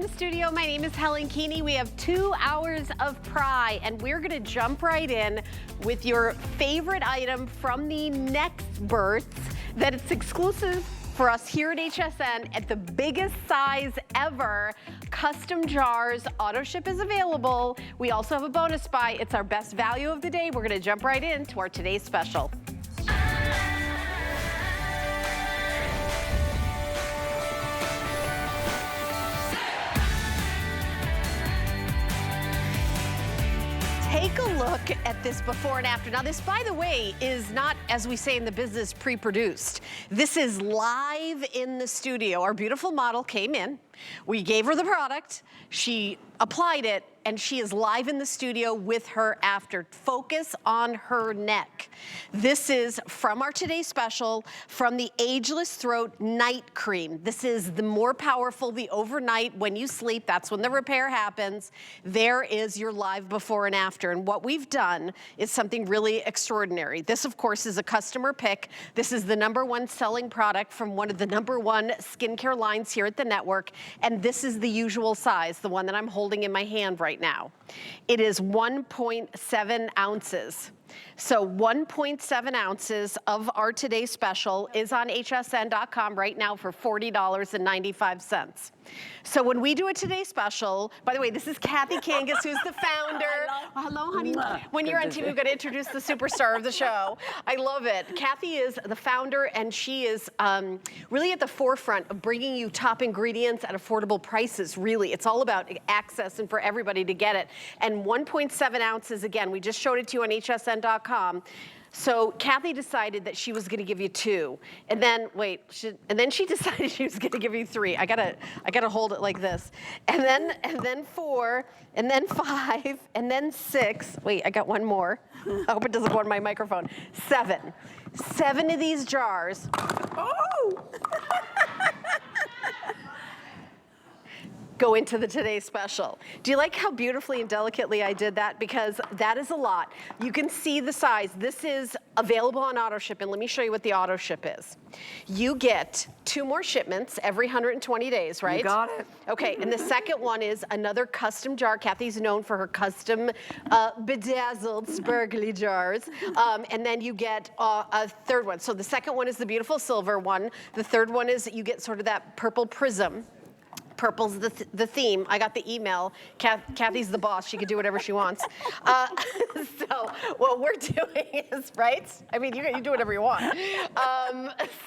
the studio. My name is Helen Keeney. We have 2 hours of PRAI, and we're gonna jump right in with your favorite item from the Nexperts that it's exclusive for us here at HSN at the biggest size ever. Custom jars, auto ship is available. We also have a bonus buy. It's our best value of the day. We're gonna jump right into our today's special. Take a look at this before and after. Now this, by the way, is not, as we say in the business, pre-produced. This is live in the studio. Our beautiful model came in. We gave her the product. She applied it, and she is live in the studio with her after. Focus on her neck. This is from our Today Special, from the Ageless Throat Night Cream. This is the more powerful, the overnight, when you sleep, that's when the repair happens. There is your live before and after. And what we've done is something really extraordinary. This, of course, is a customer pick. This is the #1 selling product from one of the #1 skincare lines here at the network. And this is the usual size, the one that I'm holding in my hand right now. It is 1.7 ounces. So 1.7 ounces of our Today Special is on hsn.com right now for $40.95. So when we do a Today Special, by the way, this is Kathy Kangas, who's the founder. Hello, honey. When you're on TV, we've got to introduce the superstar of the show. I love it. Kathy is the founder, and she is really at the forefront of bringing you top ingredients at affordable prices, really. It's all about access and for everybody to get it. And 1.7 ounces, again, we just showed it to you on hsn.com. So Kathy decided that she was going to give you 2, and then and then she decided she was going to give you 3. I gotta hold it like this, and then 4, and then 5, and then 6. Wait, I got one more. I hope it doesn't go on my microphone. 7 of these jars. Oh. Go into the Today Special. Do you like how beautifully and delicately I did that? Because that is a lot. You can see the size. This is available on auto ship, and let me show you what the auto ship is. You get 2 more shipments every 120 days, right? You got it. Okay, and the second one is another custom jar. Kathy's known for her custom bedazzled sparkly jars. And then you get a third one. So the second one is the beautiful silver one. The third one is you get sort of that purple prism. Purple's the theme. I got the email. Kathy's the boss. She can do whatever she wants. So what we're doing is, right? I mean, you do whatever you want.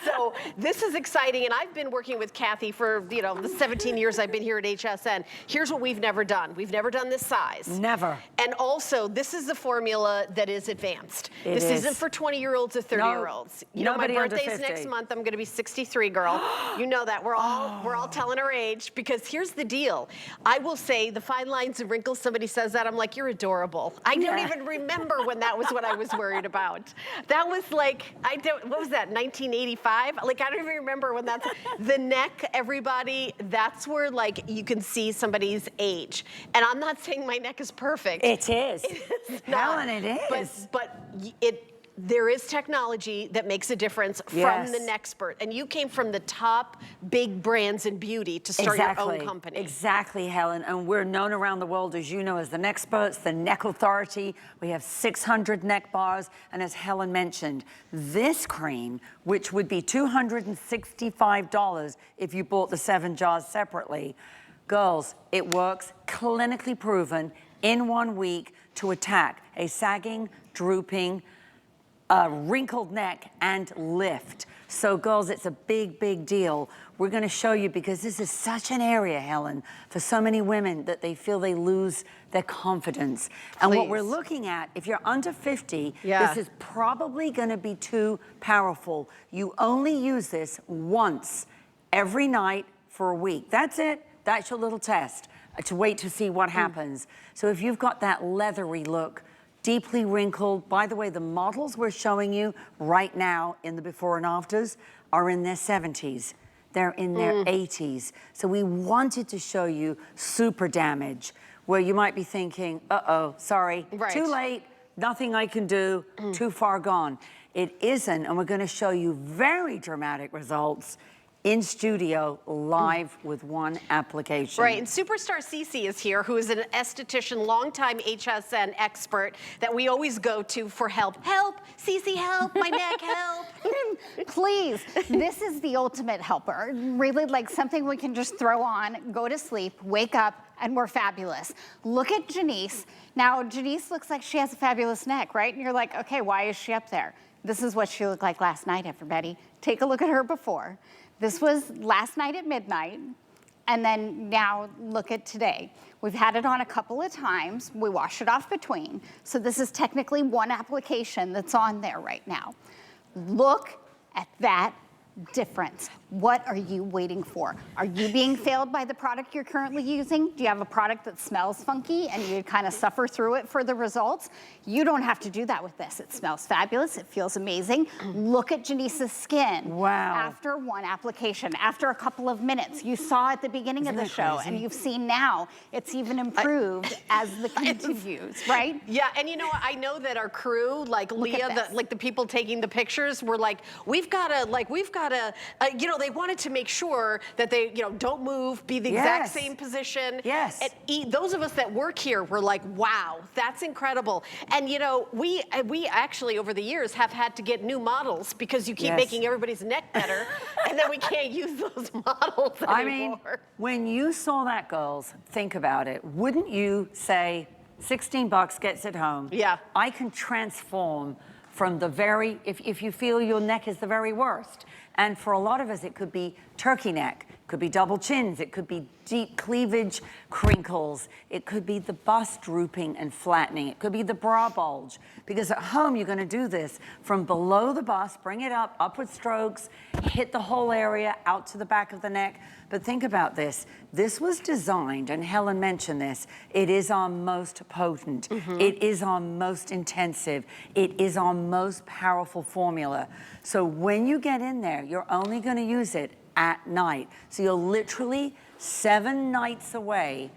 So this is exciting, and I've been working with Kathy for, you know, the 17 years I've been here at HSN. Here's what we've never done. We've never done this size. Never. And also, this is the formula that is advanced. This isn't for 20-year-olds or 30-year-olds. You know, my birthday's next month. I'm going to be 63, girl. You know that. We're all telling our age. Because here's the deal. I will say the fine lines and wrinkles, somebody says that, I'm like, you're adorable. I don't even remember when that was what I was worried about. That was like, what was that, 1985? Like, I don't even remember when that's, the neck, everybody, that's where like you can see somebody's age. And I'm not saying my neck is perfect. It is. Helen, it is. But there is technology that makes a difference from the Nexpert. And you came from the top big brands in beauty to start your own company. Exactly, Helen. And we're known around the world, as you know, as the Nexperts, the Neck Authority. We have 600 neck bars. And as Helen mentioned, this cream, which would be $265 if you bought the 7 jars separately, girls, it works, clinically proven, in 1 week to attack a sagging, drooping, wrinkled neck and lift. So girls, it's a big, big deal. We're gonna show you because this is such an area, Helen, for so many women that they feel they lose their confidence. And what we're looking at, if you're under 50, this is probably gonna be too powerful. You only use this once every night for a week. That's it, that's your little test to wait to see what happens. So if you've got that leathery look, deeply wrinkled. By the way, the models we're showing you right now in the before and afters are in their 70s. They're in their 80s. So we wanted to show you super damage, where you might be thinking, uh-oh, sorry, too late, nothing I can do, too far gone. It isn't, and we're gonna show you very dramatic results in studio, live with one application. Right, and Superstar Cece is here, who is an esthetician, longtime HSN expert that we always go to for help. Help, Cece, help, my neck, help. Please, this is the ultimate helper. Really like something we can just throw on, go to sleep, wake up, and we're fabulous. Look at Janice. Now, Janice looks like she has a fabulous neck, right? And you're like, okay, why is she up there? This is what she looked like last night, everybody. Take a look at her before. This was last night at midnight, and then now look at today. We've had it on a couple of times. We wash it off between. So this is technically one application that's on there right now. Look at that difference. What are you waiting for? Are you being failed by the product you're currently using? Do you have a product that smells funky and you kind of suffer through it for the results? You don't have to do that with this. It smells fabulous. It feels amazing. Look at Janice's skin. Wow. After one application, after a couple of minutes. You saw at the beginning of the show, crazy? and you've seen now it's even improved as the continues, right? Yeah, and you know what? I know that our crew, like Leah, the people taking the pictures, were like, we've got to, you know, they wanted to make sure that they, you know, don't move, be the exact same position. Yes. And those of us that work here were like, wow, that's incredible. And you know, we actually over the years have had to get new models because you keep making everybody's neck better, and then we can't use those models anymore. I mean, when you saw that, girls, think about it. Wouldn't you say, 16 bucks gets it home? Yeah. I can transform from the very, if you feel your neck is the very worst. And for a lot of us, it could be turkey neck, it could be double chins, it could be deep cleavage crinkles, it could be the bust drooping and flattening, it could be the bra bulge. Because at home, you're gonna do this from below the bust, bring it up, upward strokes, hit the whole area, out to the back of the neck. But think about this. This was designed, and Helen mentioned this, it is our most potent, it is our most intensive, it is our most powerful formula. So when you get in there, you're only gonna use it at night. So you're literally 7 nights away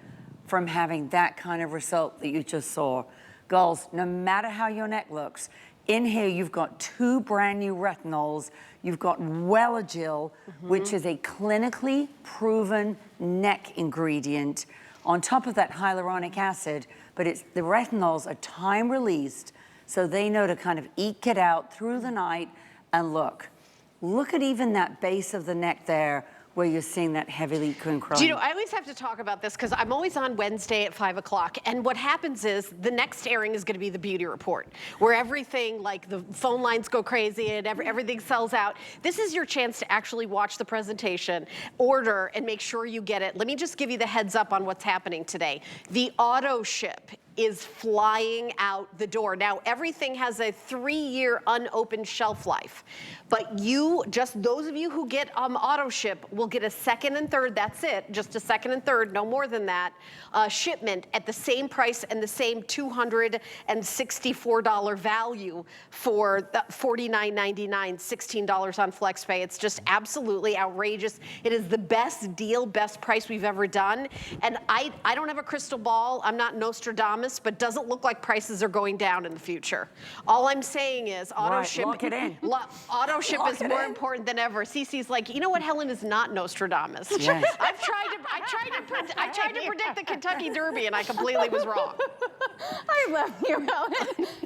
from having that kind of result that you just saw. Girls, no matter how your neck looks, in here you've got 2 brand new retinols. You've got Welagil, which is a clinically proven neck ingredient. On top of that, hyaluronic acid, but the retinols are time released, so they know to kind of eke it out through the night. And look at even that base of the neck there, where you're seeing that heavily crinkling. Do you know, I always have to talk about this because I'm always on Wednesday at 5 o'clock, and what happens is the next airing is going to be the beauty report, where everything, like the phone lines go crazy and everything sells out. This is your chance to actually watch the presentation, order, and make sure you get it. Let me just give you the heads up on what's happening today. The auto ship is flying out the door. Now, everything has a 3-year unopened shelf life, but those of you who get auto ship will get a second and third, that's it, just a second and third, no more than that, shipment at the same price and the same $264 value for the $49.99, $16 on FlexPay. It's just absolutely outrageous. It is the best deal, best price we've ever done. And I don't have a crystal ball. I'm not Nostradamus, but doesn't look like prices are going down in the future. All I'm saying is auto ship. Lock it in. Auto ship is more important than ever. Cece's like, you know what? Helen is not Nostradamus. Yes. I tried to predict the Kentucky Derby, and I completely was wrong. I love you, Helen.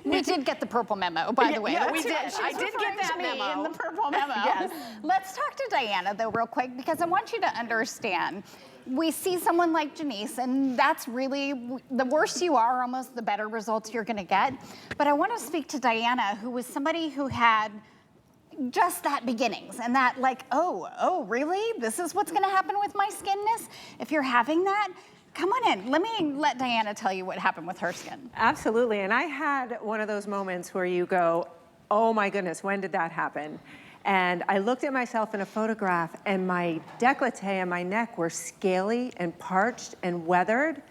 We did get the purple memo, by the way. Yeah, That's we did. right. I did get that memo. In the purple memo. Yes. Let's talk to Diana, though, real quick, because I want you to understand. We see someone like Janice, and that's really, the worse you are, almost the better results you're gonna get. But I wanna speak to Diana, who was somebody who had just that beginnings and that like, oh, really? This is what's gonna happen with my skinness? If you're having that, come on in. Let Diana tell you what happened with her skin. Absolutely, and I had one of those moments where you go, oh my goodness, when did that happen? And I looked at myself in a photograph, and my décolleté and my neck were scaly and parched and weathered.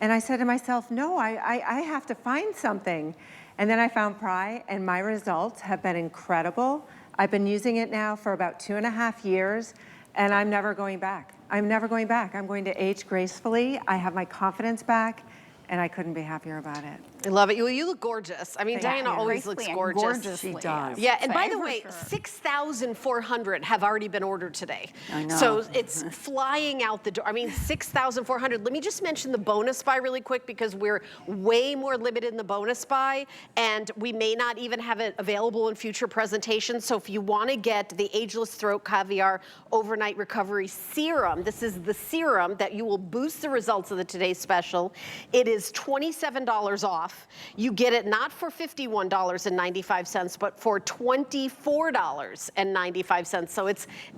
And I said to myself, no, I have to find something. And then I found PRAI, and my results have been incredible. I've been using it now for about 2.5 years, and I'm never going back. I'm never going back. I'm going to age gracefully. I have my confidence back, and I couldn't be happier about it. I love it. You look gorgeous. I mean, Thank Diana you. always looks Gracefully and gorgeous. gorgeously. She does. Yeah, and by the For way, sure. 6,400 have already been ordered today. I know. So it's flying out the door. I mean, 6,400. Let me just mention the bonus buy really quick because we're way more limited in the bonus buy, and we may not even have it available in future presentations. So if you want to get the Ageless Throat Caviar Overnight Recovery Serum, this is the serum that you will boost the results of the today's special. It is $27 off. You get it not for $51.95, but for $24.95. So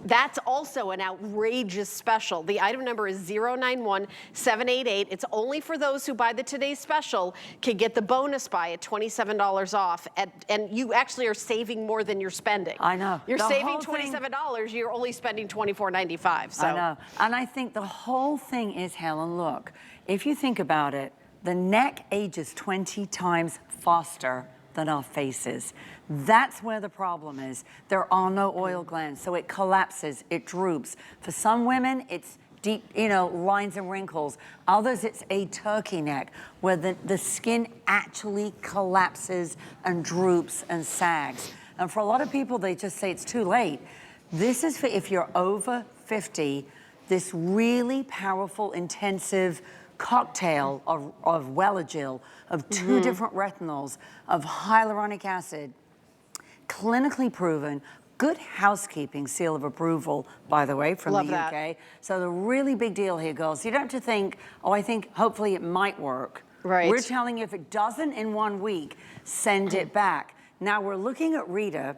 that's also an outrageous special. The item number is 091788. It's only for those who buy the today's special can get the bonus buy at $27 off. And you actually are saving more than you're spending. I know. You're The saving whole thing- $27. You're only spending $24.95. So. I know. And I think the whole thing is, Helen, look, if you think about it, the neck ages 20 times faster than our faces. That's where the problem is. There are no oil glands, so it collapses, it droops. For some women, it's deep, lines and wrinkles. Others, it's a turkey neck, where the skin actually collapses and droops and sags. And for a lot of people, they just say it's too late. This is for if you're over 50, this really powerful, intensive cocktail of Welligil, of two different retinols, of hyaluronic acid, clinically proven, good housekeeping seal of approval, by the way, from Love the UK. that. So the really big deal here, girls, you don't have to think, oh, I think hopefully it might work. Right. We're telling you if it doesn't in 1 week, send it back. Now we're looking at Rita.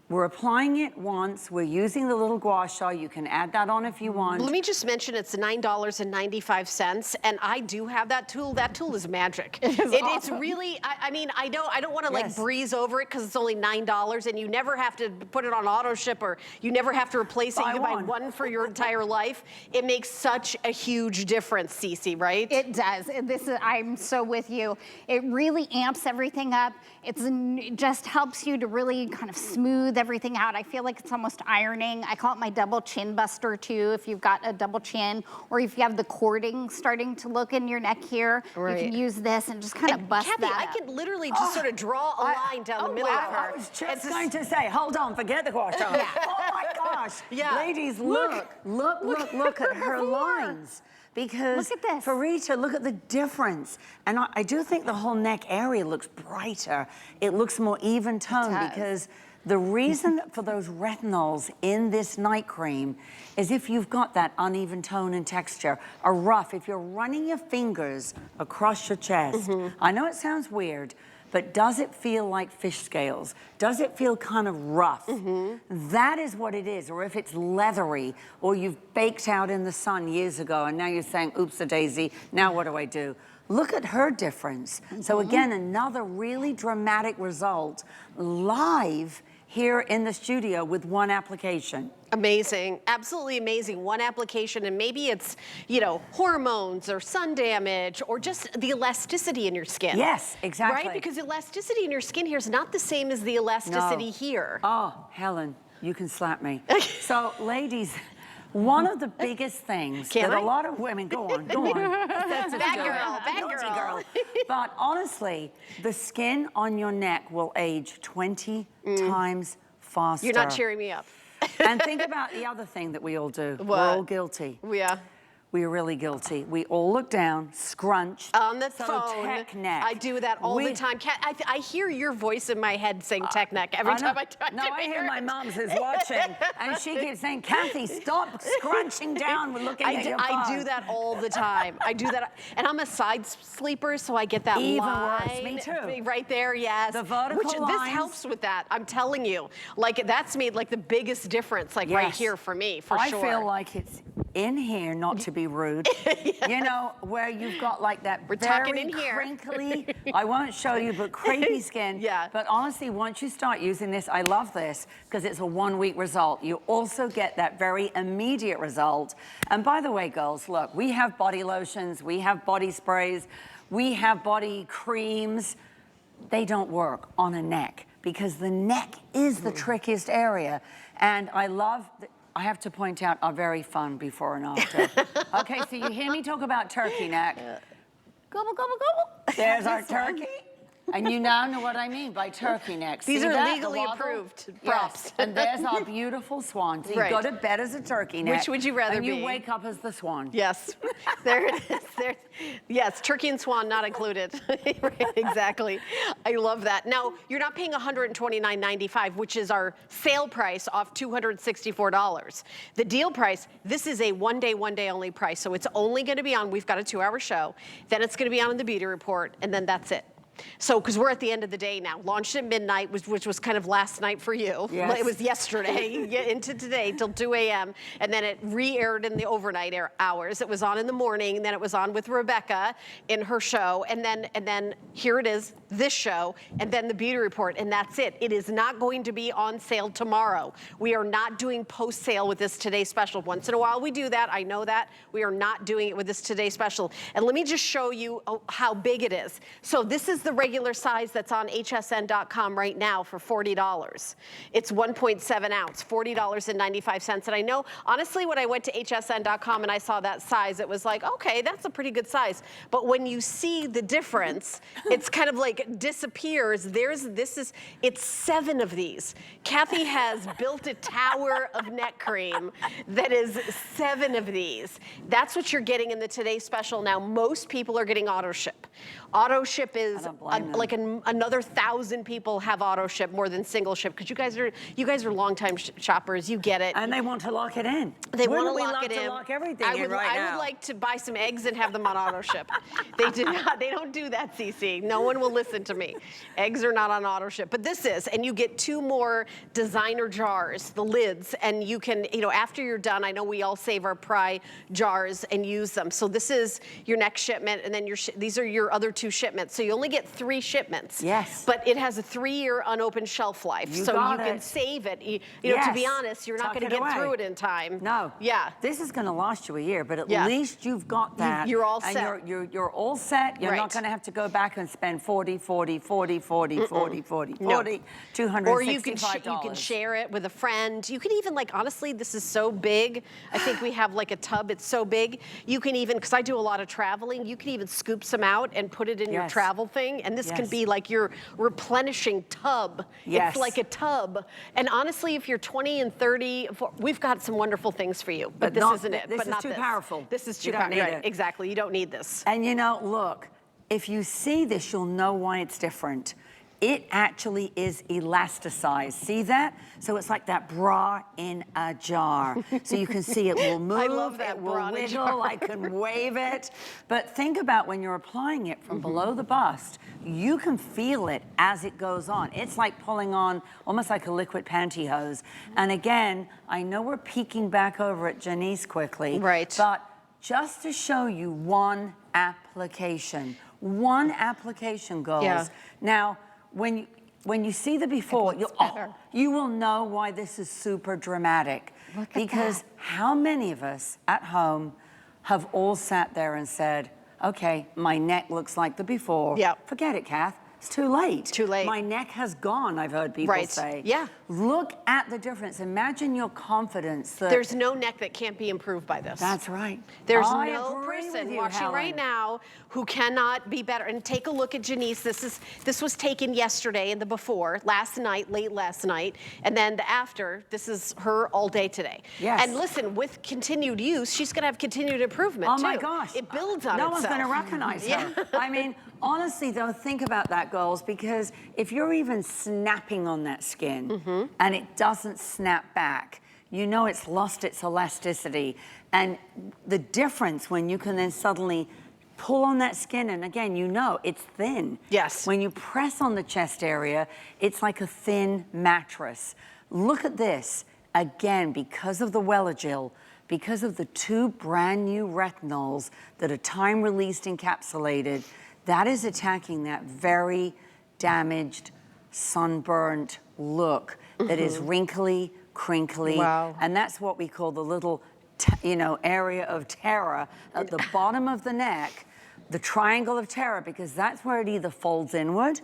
We're applying it once. We're using the little gua sha. You can add that on if you want. Let me just mention it's $9.95, and I do have that tool. That tool is magic. It's really, I mean, I don't want to like Yes. breeze over it because it's only $9, and you never have to put it on auto ship, or you never have to replace it. Buy You can buy one. one for your entire life. It makes such a huge difference, Cece, right? It does. I'm so with you. It really amps everything up. It just helps you to really kind of smooth everything out. I feel like it's almost ironing. I call it my double chin buster too. If you've got a double chin, or if you have the cording starting to look in your neck here, Right. you can use this and just kind of bust Kathy, that I up. could literally just sort of draw a line down the middle of her. I was just going to say, hold on, forget the gua sha. Oh my gosh. Yeah. Ladies, look at her lines. Because Look at this. for Rita, look at the difference. And I do think the whole neck area looks brighter. It looks more even toned does. because the reason for those retinols in this night cream is if you've got that uneven tone and texture, a rough, if you're running your fingers across your chest, I know it sounds weird, but does it feel like fish scales? Does it feel kind of rough? That is what it is. Or if it's leathery, or you've baked out in the sun years ago and now you're saying, oops-a-daisy, now what do I do? Look at her difference. So again, another really dramatic result live here in the studio with one application. Amazing, absolutely amazing. One application, and maybe it's, hormones or sun damage or just the elasticity in your skin. Yes, exactly. Right? Because elasticity in your skin here is not the same as the elasticity No. here. Oh, Helen, you can slap me. So, ladies, one of the biggest things Can that I? a lot of women, go on. That's Bad girl. But honestly, the skin on your neck will age 20 times faster. You're not cheering me up. And think about the other thing that we all do. We're What? all guilty. Yeah. We are really guilty. We all look down, scrunched. On the so phone. tech neck. I do that all the time. Kat, I hear your voice in my head saying tech neck every time I try No, to I hear hear my it. mom's is watching, and she keeps saying, Kathy, stop scrunching down with looking at your phone. I do that all the time. I do that, and I'm a side sleeper, so I get that Even line. worse, me too. Right there, yes. The vertical This lines. helps with that. I'm telling you, like that's made like the biggest difference, like right Yes. here for me, for I sure. feel like it's in here, not to be rude. Where you've got like that We're very talking in here. crinkly, I won't show you, but crepey skin. Yeah. But honestly, once you start using this, I love this because it's a 1 week result. You also get that very immediate result. And by the way, girls, look, we have body lotions, we have body sprays, we have body creams. They don't work on a neck because the neck is the trickiest area. And I love I have to point out are very fun before and after. Okay, so you hear me talk about turkey neck. Gobble, gobble, gobble. There's our turkey. And you now know what I mean by turkey necks. These See are that? The legally waddle? approved Yes. props. And there's our beautiful swan. So you Right. go to bed as a turkey neck. Which would you rather and be? you wake up as the swan. Yes, there it is. There, yes, turkey and swan not included. Right, exactly. I love that. Now, you're not paying $129.95, which is our sale price off $264. The deal price, this is a one day only price. So it's only going to be on, we've got a 2-hour show. Then it's going to be on in the Beauty Report, and then that's it. So, because we're at the end of the day now, launched at midnight, which was kind of last night for you. Yes. It was yesterday into today till 2 a.m. And then it re-aired in the overnight hours. It was on in the morning, and then it was on with Rebecca in her show, and then here it is, this show, and then the Beauty Report, and that's it. It is not going to be on sale tomorrow. We are not doing post-sale with this Today Special. Once in a while we do that, I know that. We are not doing it with this Today Special. And let me just show you how big it is. So this is the regular size that's on hsn.com right now for $40. It's 1.7 ounce, $40.95. And I know, honestly, when I went to hsn.com and I saw that size, it was like, okay, that's a pretty good size. But when you see the difference, it's kind of like disappears. It's 7 of these. Kathy has built a tower of neck cream that is 7 of these. That's what you're getting in the Today Special now. Most people are getting auto ship. Auto ship is like another 1,000 people have auto ship more than single ship, because you guys are longtime shoppers. You get it. And they want to lock it in. They want to Wouldn't lock we it love in. to lock everything I in would now? like to buy some eggs and have them on auto ship. They do not. They don't do that, CC. No one will listen to me. Eggs are not on auto ship, but this is, and you get 2 more designer jars, the lids, and you can, after you're done, I know we all save our PRAI jars and use them. So this is your next shipment, and then these are your other 2 shipments. So you only get 3 shipments. Yes. But it has a 3-year unopened shelf life, so you can save it. To be honest, you're not going to get through it in time. No. Yeah. This is going to last you a year, but at least you've got that. You're all set. And you're all set. You're not going to have to go back and spend 40, 40, 40, 40, 40, 40, 40, $265. Or you can share it with a friend. You can even, honestly, this is so big. I think we have a tub. It's so big. You can even, because I do a lot of traveling, you can even scoop some out and put it in your travel thing. And this can be like your replenishing tub. It's like a tub. And honestly, if you're 20 and 30, we've got some wonderful things for you. But this isn't it. This is too powerful. This is too powerful. Right, exactly. You don't need this. And look, if you see this, you'll know why it's different. It actually is elasticized. See that? So it's like that bra in a jar. So you can see it will move, I love that it will bra in a wiggle, jar. I can wave it. But think about when you're applying it from below the bust, you can feel it as it goes on. It's like pulling on almost like a liquid pantyhose. And again, I know we're peeking back over at Janice quickly. Right. But just to show you one application goes. Yeah. Now, when you see the before, you will know why this is super dramatic. Look at because that. how many of us at home have all sat there and said, okay, my neck looks like the before. Yep. Forget it, Kath. It's too late. Too late. My neck has gone, I've heard people say. Yeah. Look at the difference. Imagine your confidence that There's no neck that can't be improved by this. That's right. There's I no agree person with you, watching Helen. right now who cannot be better. And take a look at Janice. This was taken yesterday in the before, late last night, and then the after. This is her all day today. Yes. And listen, with continued use, she's going to have continued improvement Oh too. my gosh. It builds on No itself. one's going to recognize her. I mean, honestly, though, think about that, girls, because if you're even snapping on that skin and it doesn't snap back, you know it's lost its elasticity. And the difference when you can then suddenly pull on that skin, and again, you know it's thin. Yes. When you press on the chest area, it's like a thin mattress. Look at this. Again, because of the Welligil, because of the 2 brand new retinols that are time-released encapsulated, that is attacking that very damaged, sunburnt look that is wrinkly, crinkly. Wow. And that's what we call the little, area of terror at the bottom of the neck, the triangle of terror, because that's where it either folds inward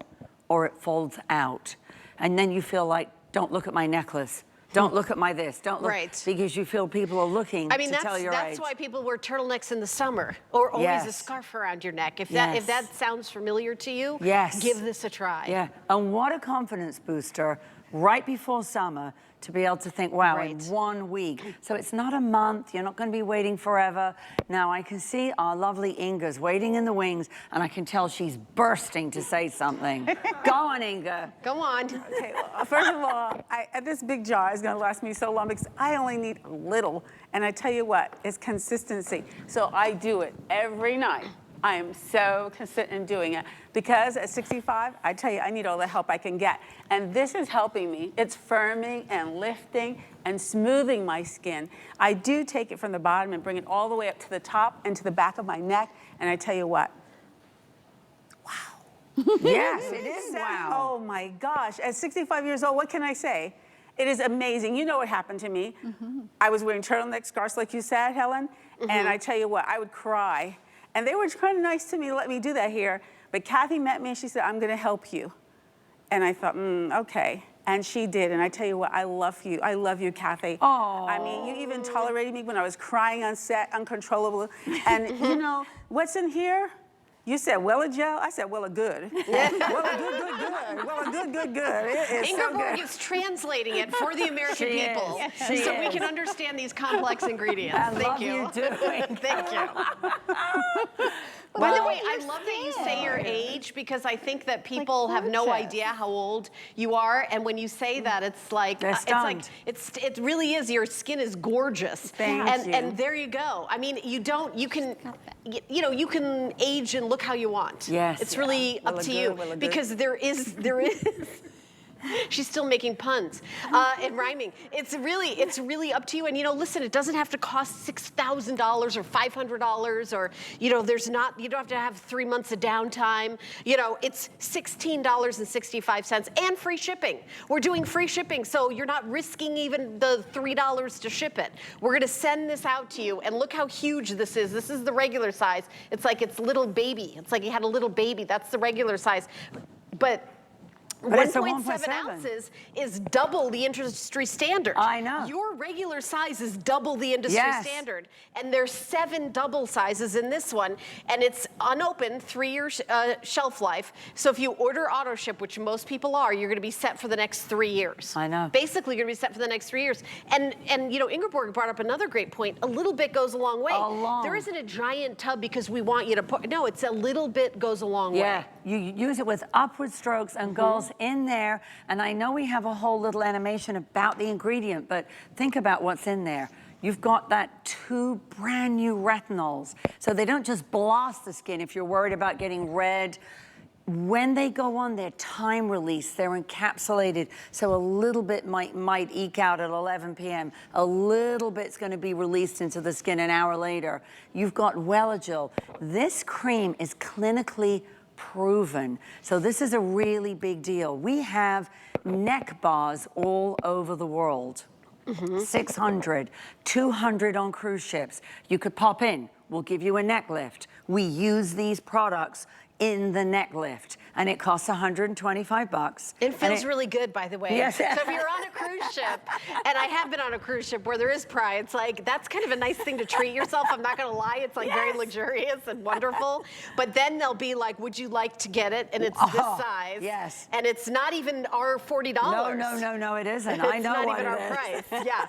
or it folds out. And then you feel like, don't look at my necklace. Don't look at my this. Don't look. Right. Because you feel people are looking I mean, to tell your age. that's why people wear turtlenecks in the summer, or always a scarf around your neck. If that sounds familiar to you, give this a try. Yeah, and what a confidence booster right before summer to be able to think, wow, in 1 week. So it's not a month, you're not gonna be waiting forever. Now I can see our lovely Inga's waiting in the wings, and I can tell she's bursting to say something. Go on, Inga. Go on. Okay, well, first of all, this big jar is gonna last me so long because I only need a little. And I tell you what, it's consistency. So I do it every night. I am so consistent in doing it because at 65, I tell you, I need all the help I can get. And this is helping me. It's firming and lifting and smoothing my skin. I do take it from the bottom and bring it all the way up to the top and to the back of my neck. And I tell you what, wow. Yes, it is wow. Oh my gosh, at 65 years old, what can I say? It is amazing. You know what happened to me. I was wearing turtleneck scarves like you said, Helen. And I tell you what, I would cry. And they were kind of nice to me, let me do that here. But Kathy met me and she said, I'm gonna help you. And I thought, okay. And she did, and I tell you what, I love you. I love you, Kathy. Oh. I mean, you even tolerated me when I was crying on set, uncontrollable. And you know, what's in here? You said, well, a gel? I said, well, a good. Well, a good. Well, a good. It is so Ingeborg good. is translating it for the American She people, is. so we can understand these complex ingredients. I Thank love you. doing. Thank you. By the way, I love that you say your age because I think that people have no idea how old you are, and when you say that, it's like it really is. Your skin is gorgeous. Thank you. And there you go. I mean, you can age and look how you want. Yes. It's really up to you because there is. She's still making puns and rhyming. It's really up to you. And listen, it doesn't have to cost $6,000 or $500 or you don't have to have 3 months of downtime. It's $16.65 and free shipping. We're doing free shipping, so you're not risking even the $3 to ship it. We're gonna send this out to you, and look how huge this is. This is the regular size. It's like it's little baby. It's like you had a little baby. That's the regular size, but 1.7 ounces is double the industry standard. I know. Your regular size is double the industry standard. And there's 7 double sizes in this one. And it's unopened, 3-year shelf life. So if you order auto ship, which most people are, you're gonna be set for the next 3 years. I know. Basically, you're gonna be set for the next 3 years. And Ingeborg brought up another great point. A little bit goes a long way. There isn't a giant tub because we want you to put, no, it's a little bit goes a long way. Yeah, you use it with upward strokes and goals in there, and I know we have a whole little animation about the ingredient, but think about what's in there. You've got that 2 brand new retinols, so they don't just blast the skin if you're worried about getting red. When they go on, they're time release, they're encapsulated, so a little bit might eke out at 11 p.m. A little bit's gonna be released into the skin an hour later. You've got Welligel. This cream is clinically proven. So this is a really big deal. We have neck bars all over the world. 600, 200 on cruise ships. You could pop in, we'll give you a neck lift. We use these products in the neck lift, and it costs $125. It feels really good, by the way. Yes. So if you're on a cruise ship, and I have been on a cruise ship where there is PRAI, it's like, that's kind of a nice thing to treat yourself. I'm not gonna lie, it's like very luxurious and wonderful. But then they'll be like, would you like to get it? And it's this size. Yes. And it's not even our $40. No, it isn't. I know what it is. It's not even our price, yeah.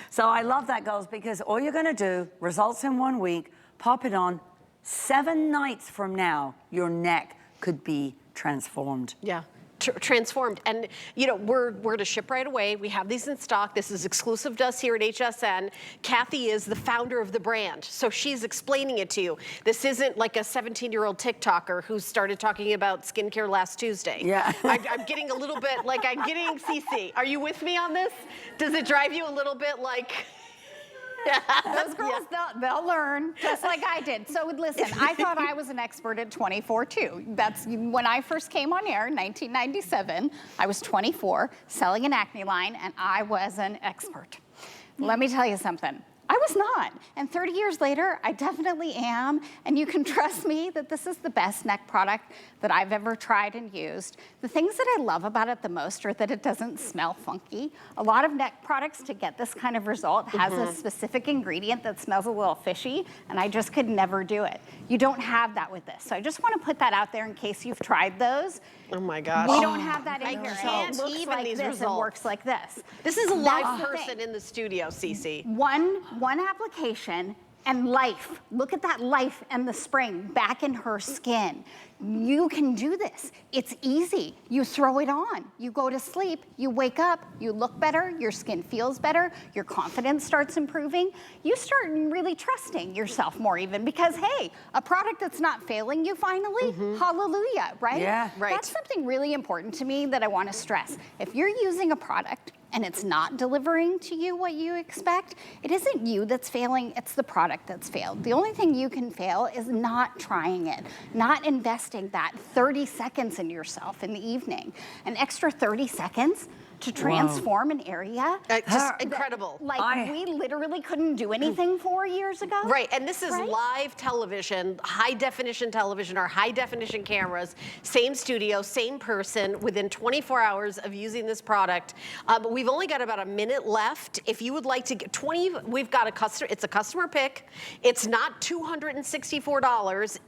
So I love that, girls, because all you're gonna do, results in 1 week, pop it on, 7 nights from now, your neck could be transformed. Yeah. Transformed. And we're to ship right away. We have these in stock. This is exclusive to us here at HSN. Kathy is the founder of the brand, so she's explaining it to you. This isn't like a 17-year-old TikToker who started talking about skincare last Tuesday. Yeah. I'm getting a little bit like I'm getting CC. Are you with me on this? Does it drive you a little bit like... Those girls, they'll learn, just like I did. So listen, I thought I was an expert at 24 too. That's when I first came on air in 1997. I was 24, selling an acne line, and I was an expert. Let me tell you something. I was not. And 30 years later, I definitely am. And you can trust me that this is the best neck product that I've ever tried and used. The things that I love about it the most are that it doesn't smell funky. A lot of neck products to get this kind of result has a specific ingredient that smells a little fishy, and I just could never do it. You don't have that with this. So I just want to put that out there in case you've tried those. Oh my gosh. We don't have that in here. can't It looks even like these this results. and works like this. This is a live That's the person thing. in the studio, Cece. One application and life. Look at that life and the spring back in her skin. You can do this. It's easy. You throw it on. You go to sleep. You wake up. You look better. Your skin feels better. Your confidence starts improving. You start really trusting yourself more even because, hey, a product that's not failing you finally, hallelujah, right? Yeah. Right. That's something really important to me that I want to stress. If you're using a product and it's not delivering to you what you expect, it isn't you that's failing, it's the product that's failed. The only thing you can fail is not trying it, not investing that 30 seconds in yourself in the evening. An extra 30 seconds to transform an area. Just incredible. Like we literally couldn't do anything 4 years ago. Right, and this is Right? live television, high definition television or high definition cameras, same studio, same person within 24 hours of using this product. We've only got about a minute left. If you would like to get we've got it's a customer pick. It's not $264.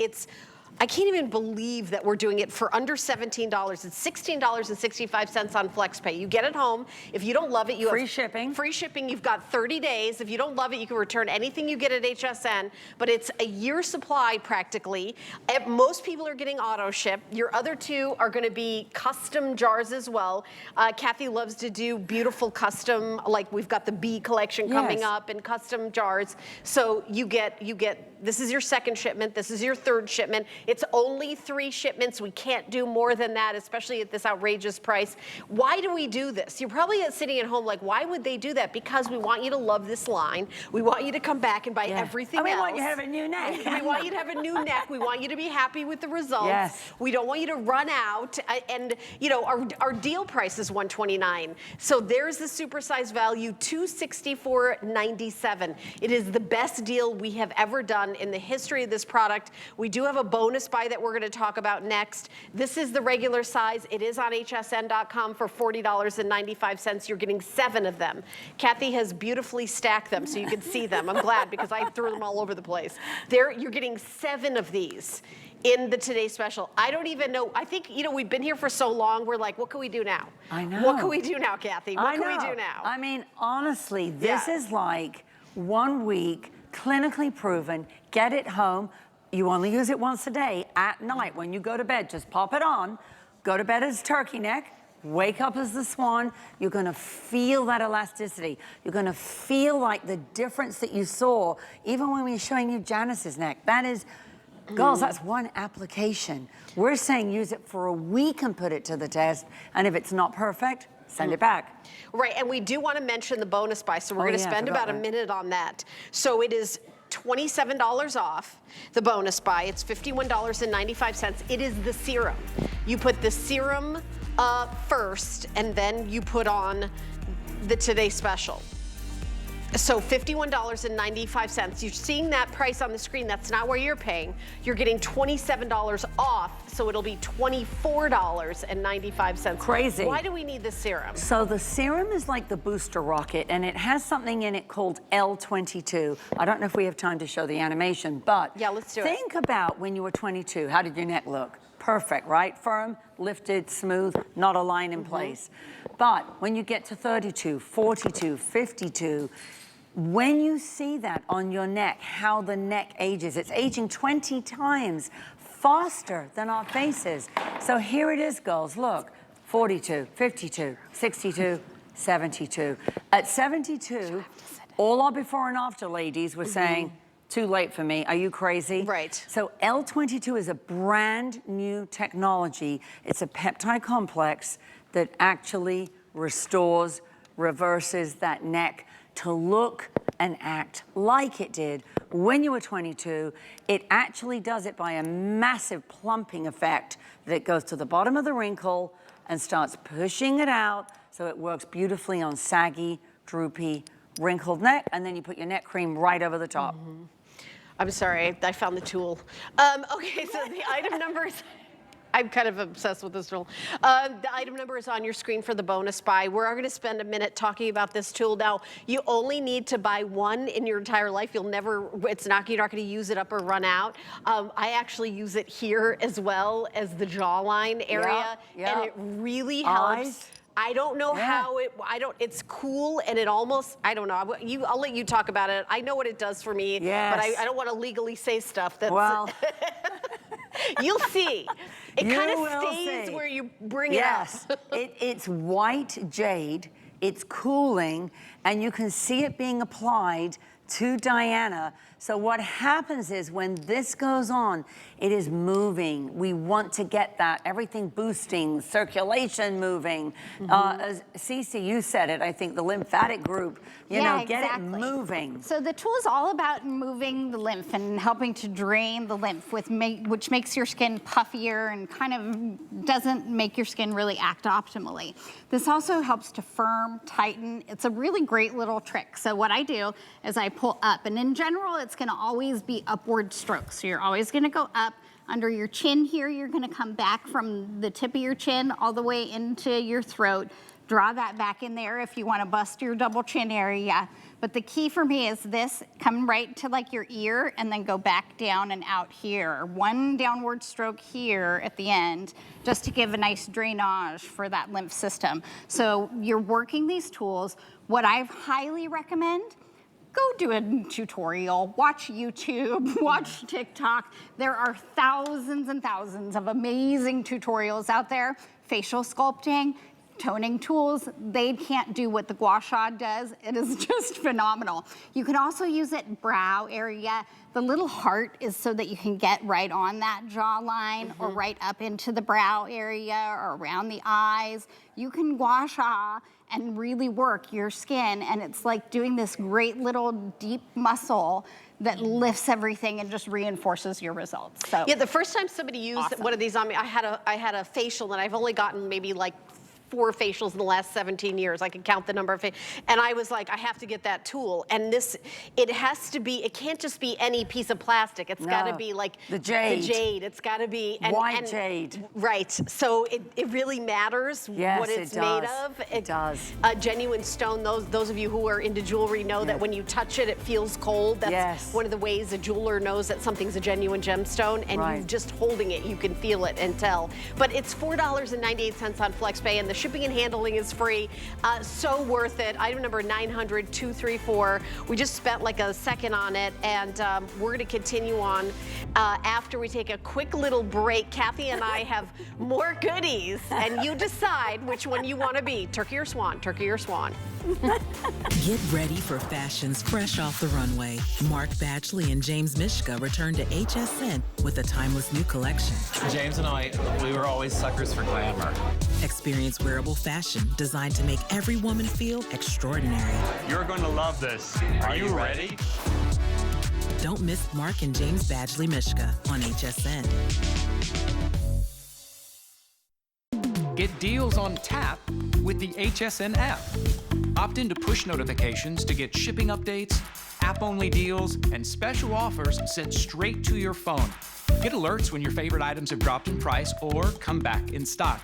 I can't even believe that we're doing it for under $17. It's $16.65 on FlexPay. You get it home. If you don't love it, you Free have shipping. Free shipping. You've got 30 days. If you don't love it, you can return anything you get at HSN. But it's a year supply practically. Most people are getting auto ship. Your other two are going to be custom jars as well. Kathy loves to do beautiful custom, like we've got the B collection coming up and custom jars. So you get. This is your second shipment. This is your third shipment. It's only 3 shipments. We can't do more than that, especially at this outrageous price. Why do we do this? You're probably sitting at home like, why would they do that? Because we want you to love this line. We want you to come back and buy everything else. We want you to have a new neck. We want you to have a new neck. We want you to be happy with the results. Yes. We don't want you to run out. And you know, our deal price is $129. So there's the supersized value, $264.97. It is the best deal we have ever done in the history of this product. We do have a bonus buy that we're going to talk about next. This is the regular size. It is on hsn.com for $40.95. You're getting 7 of them. Kathy has beautifully stacked them so you can see them. I'm glad because I threw them all over the place. You're getting 7 of these in the Today Special. I don't even know. I think, you know, we've been here for so long. We're like, what can we do now? I know. What can we do now, Kathy? What can we do now? I mean, honestly, this is like 1 week, clinically proven, get it home. You only use it once a day at night. When you go to bed, just pop it on. Go to bed as turkey neck. Wake up as the swan. You're gonna feel that elasticity. You're gonna feel like the difference that you saw, even when we were showing you Janice's neck. That is, girls, that's 1 application. We're saying use it for a week and put it to the test. And if it's not perfect, send it back. Right, and we do want to mention the bonus buy, so we're going to spend about a minute on that. So it is $27 off the bonus buy. It's $51.95. It is the serum. You put the serum first, and then you put on the Today Special. So $51.95. You're seeing that price on the screen. That's not where you're paying. You're getting $27 off, so it'll be $24.95. Crazy. Why do we need the serum? So the serum is like the booster rocket, and it has something in it called L22. I don't know if we have time to show the animation, but yeah, let's do it. Think about when you were 22. How did your neck look? Perfect, right? Firm, lifted, smooth, not a line in place. But when you get to 32, 42, 52, when you see that on your neck, how the neck ages, it's aging 20 times faster than our faces. So here it is, girls, look, 42, 52, 62, 72. At 72, all our before and after ladies were saying, too late for me, are you crazy? Right. So L22 is a brand new technology. It's a peptide complex that actually restores, reverses that neck to look and act like it did when you were 22. It actually does it by a massive plumping effect that goes to the bottom of the wrinkle and starts pushing it out so it works beautifully on saggy, droopy, wrinkled neck, and then you put your neck cream right over the top. I'm sorry, I found the tool. Okay, so the item number is, I'm kind of obsessed with this tool. The item number is on your screen for the bonus buy. We're going to spend a minute talking about this tool. Now, you only need to buy one in your entire life. You'll never, you're not going to use it up or run out. I actually use it here as well as the jawline area, and it really helps. Eyes. I don't know how it's cool, and it almost, I don't know. I'll let you talk about it. I know what it does for me, but I don't want to legally say stuff that's. Well, you'll see. It kind You of will stays see. where you bring it up. It's white jade, it's cooling, and you can see it being applied to Diana. So what happens is when this goes on, it is moving. We want to get that, everything boosting, circulation moving. As Cece, you said it, I think, the lymphatic group, you know, get it moving. So the tool is all about moving the lymph and helping to drain the lymph, which makes your skin puffier and kind of doesn't make your skin really act optimally. This also helps to firm, tighten. It's a really great little trick. So what I do is I pull up, and in general, it's gonna always be upward strokes. So you're always gonna go up under your chin here. You're gonna come back from the tip of your chin all the way into your throat. Draw that back in there if you wanna bust your double chin area. But the key for me is this, come right to like your ear and then go back down and out here. One downward stroke here at the end, just to give a nice drainage for that lymph system. So you're working these tools. What I highly recommend, go do a tutorial, watch YouTube, watch TikTok. There are thousands and thousands of amazing tutorials out there. Facial sculpting, toning tools, they can't do what the gua sha does. It is just phenomenal. You can also use it brow area. The little heart is so that you can get right on that jawline or right up into the brow area or around the eyes. You can gua sha and really work your skin, and it's like doing this great little deep muscle that lifts everything and just reinforces your results. So yeah, the first time somebody used one of these on me, I had a facial, and I've only gotten maybe like 4 facials in the last 17 years. I can count the number of and I was like, I have to get that tool. And this, it has to be, it can't just be any piece of plastic. It's got to be like the jade. The jade. It's got to be white jade. Right. So it really matters what it's made of. It does. Genuine stone. Those of you who are into jewelry know that when you touch it, it feels cold. That's one of the ways a jeweler knows that something's a genuine gemstone. And you just holding it, you can feel it and tell. But it's $4.98 on FlexPay, and the shipping and handling is free. So worth it. Item number 900-234. We just spent like a second on it, and we're going to continue on after we take a quick little break. Kathy and I have more goodies, and you decide which one you want to be, turkey or swan, turkey or swan. Get ready for fashions fresh off the runway. Mark Badgley and James Mishka return to HSN with a timeless new collection. James and I, we were always suckers for glamour. Experience wearable fashion designed to make every woman feel extraordinary. You're going to love this. Are you ready? Don't miss Mark and James Badgley Mishka on HSN. Get deals on tap with the HSN app. Opt into push notifications to get shipping updates, app-only deals, and special offers sent straight to your phone. Get alerts when your favorite items have dropped in price or come back in stock.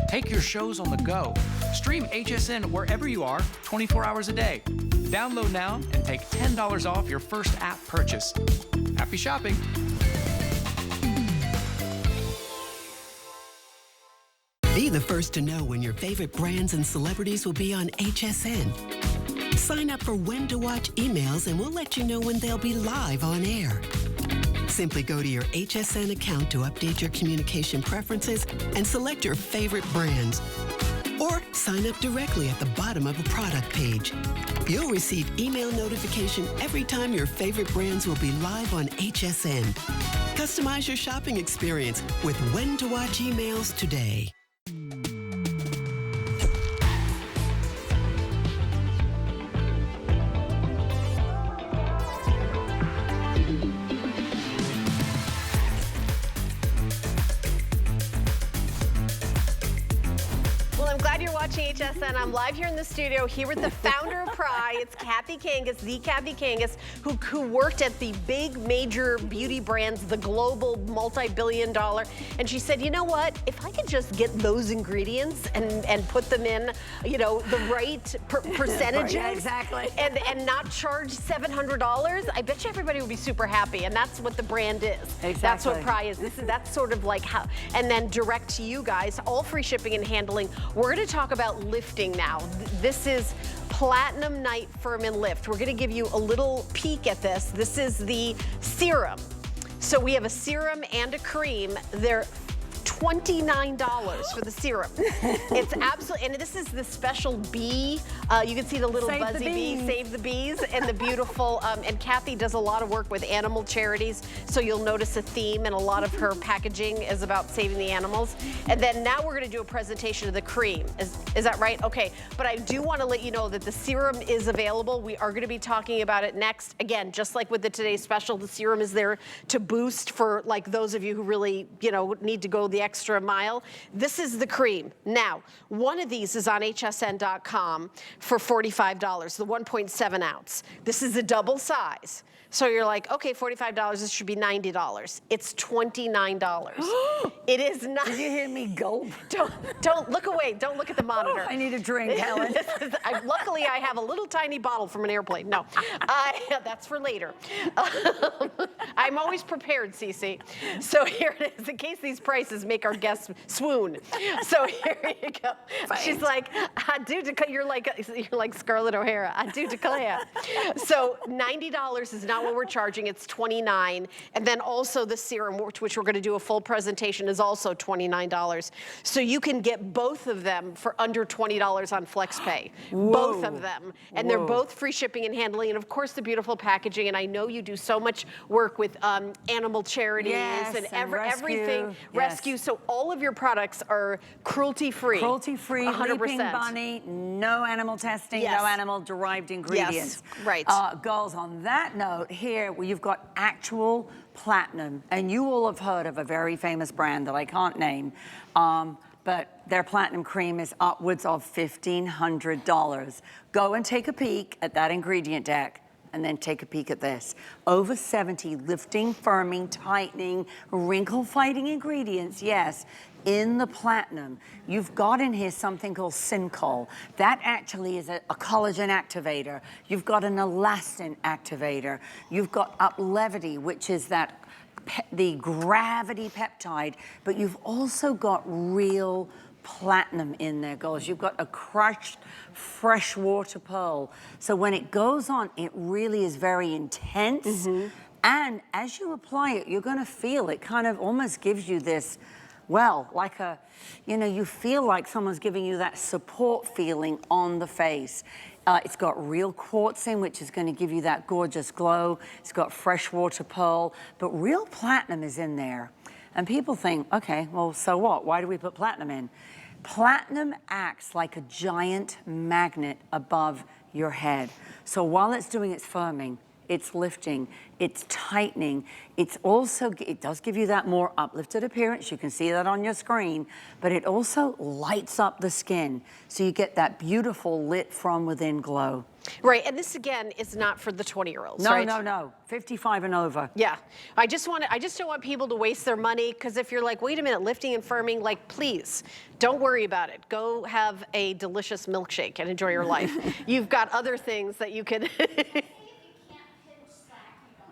Take your shows on the go. Stream HSN wherever you are, 24 hours a day. Download now and take $10 off your first app purchase. Happy shopping. Be the first to know when your favorite brands and celebrities will be on HSN. Sign up for When to Watch emails and we'll let you know when they'll be live on air. Simply go to your HSN account to update your communication preferences and select your favorite brands. Or sign up directly at the bottom of a product page. You'll receive email notification every time your favorite brands will be live on HSN. Customize your shopping experience with When to Watch emails today. watching HSN. I'm live here in the studio here with the founder of PRAI. It's Kathy Kangas, the Kathy Kangas, who worked at the big major beauty brands, the global multi-billion-dollar. And she said, you know what? If I could just get those ingredients and put them in, you know, the right percentages, Yeah, exactly. and not charge $700, I bet you everybody would be super happy. And that's what the brand is. Exactly. That's what PRAI is. That's sort of like how, and then direct to you guys, all free shipping and handling. We're going to talk about lifting now. This is Platinum Night Firm and Lift. We're going to give you a little peek at this. This is the serum. So we have a serum and a cream. They're $29 for the serum. It's absolutely, and this is the special bee. You can see the little buzzy bee, Save the Bees, and the beautiful, and Kathy does a lot of work with animal charities, so you'll notice a theme, and a lot of her packaging is about saving the animals. And then now we're gonna do a presentation of the cream. Is that right? Okay, but I do wanna let you know that the serum is available. We are gonna be talking about it next. Again, just like with the Today's Special, the serum is there to boost for like those of you who really, you know, need to go the extra mile. This is the cream. Now, one of these is on hsn.com for $45, the 1.7 ounce. This is a double size. So you're like, okay, $45, this should be $90. It's $29. It is not. Did you hear me gulp? Don't look away. Don't look at the monitor. I need a drink, Helen. Luckily, I have a little tiny bottle from an airplane. No, that's for later. I'm always prepared, Cece. So here it is, in case these prices make our guests swoon. So here you go. Right. She's like, I do declare, you're like Scarlett O'Hara. I do declare. So $90 is not what we're charging. It's $29. And then also the serum, which we're going to do a full presentation, is also $29. So you can get both of them for under $20 on FlexPay. Both of them. And they're both free shipping and handling. And of course, the beautiful packaging. And I know you do so much work with animal charities and everything. Rescue. So all of your products are cruelty-free. Cruelty-free, 100%. Leaping Bunny, no animal testing, no animal-derived ingredients. Yes, right. Girls, on that note, here you've got actual platinum, and you all have heard of a very famous brand that I can't name, but their platinum cream is upwards of $1,500. Go and take a peek at that ingredient deck, and then take a peek at this. Over 70 lifting, firming, tightening, wrinkle-fighting ingredients, yes, in the platinum. You've got in here something called Syncol. That actually is a collagen activator. You've got an elastin activator. You've got Uplevity, which is that the gravity peptide, but you've also got real platinum in there, girls. You've got a crushed freshwater pearl. So when it goes on, it really is very intense. And as you apply it, you're gonna feel it kind of almost gives you this, well, like a, you know, you feel like someone's giving you that support feeling on the face. It's got real quartz in, which is going to give you that gorgeous glow. It's got freshwater pearl, but real platinum is in there. And people think, okay, well, so what? Why do we put platinum in? Platinum acts like a giant magnet above your head. So while it's doing its firming, it's lifting, it's tightening, it's also, it does give you that more uplifted appearance. You can see that on your screen, but it also lights up the skin. So you get that beautiful lit from within glow. Right, and this again is not for the 20-year-olds, no, right? No, 55 and over. Yeah, I just don't want people to waste their money, because if you're like, wait a minute, lifting and firming, like, please, don't worry about it. Go have a delicious milkshake and enjoy your life. You've got other things that you can...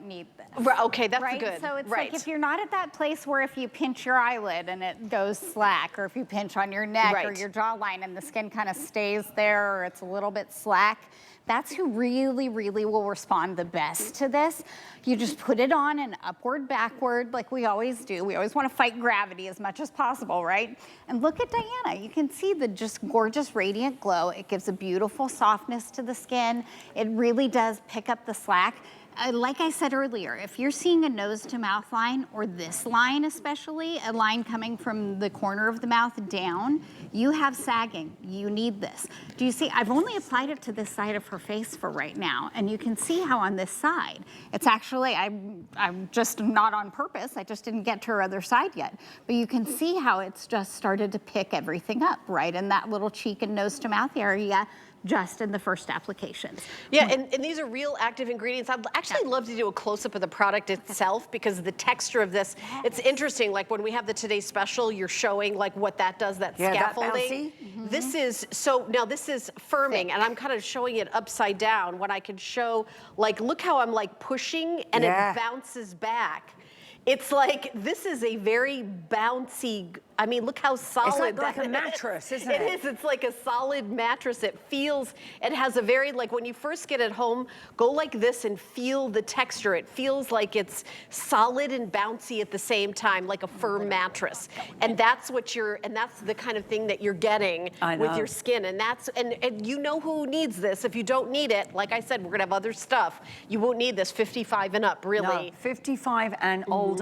Need this. Okay, that's right? good. So it's like if you're not at that place where if you pinch your eyelid and it goes slack, or if you pinch on your neck or your jawline and the skin kind of stays there or it's a little bit slack, that's who really, really will respond the best to this. You just put it on and upward, backward, like we always do. We always want to fight gravity as much as possible, right? And look at Diana. You can see the just gorgeous radiant glow. It gives a beautiful softness to the skin. It really does pick up the slack. like I said earlier, if you're seeing a nose to mouth line, or this line especially, a line coming from the corner of the mouth down, you have sagging. You need this. Do you see, I've only applied it to this side of her face for right now, and you can see how on this side, it's actually, I'm just not on purpose, I just didn't get to her other side yet, but you can see how it's just started to pick everything up, right in that little cheek and nose to mouth area, just in the first applications. Yeah, and these are real active ingredients. I'd actually love to do a close-up of the product itself, because the texture of this, it's interesting. Like when we have the Today Special, you're showing like what that does, that scaffolding. This is, so now this is firming, and I'm kind of showing it upside down when I can show, like, look how I'm like pushing and it bounces back. It's like, this is a very bouncy, I mean, look how solid it's like a mattress, isn't it? It is, it's like a solid mattress. It feels, it has a very, like when you first get it home, go like this and feel the texture. It feels like it's solid and bouncy at the same time, like a firm mattress. And that's what you're, and that's the kind of thing that you're getting with your skin. And that's, and you know who needs this. If you don't need it, like I said, we're gonna have other stuff. You won't need this 55 and up, really. No, 55 and older.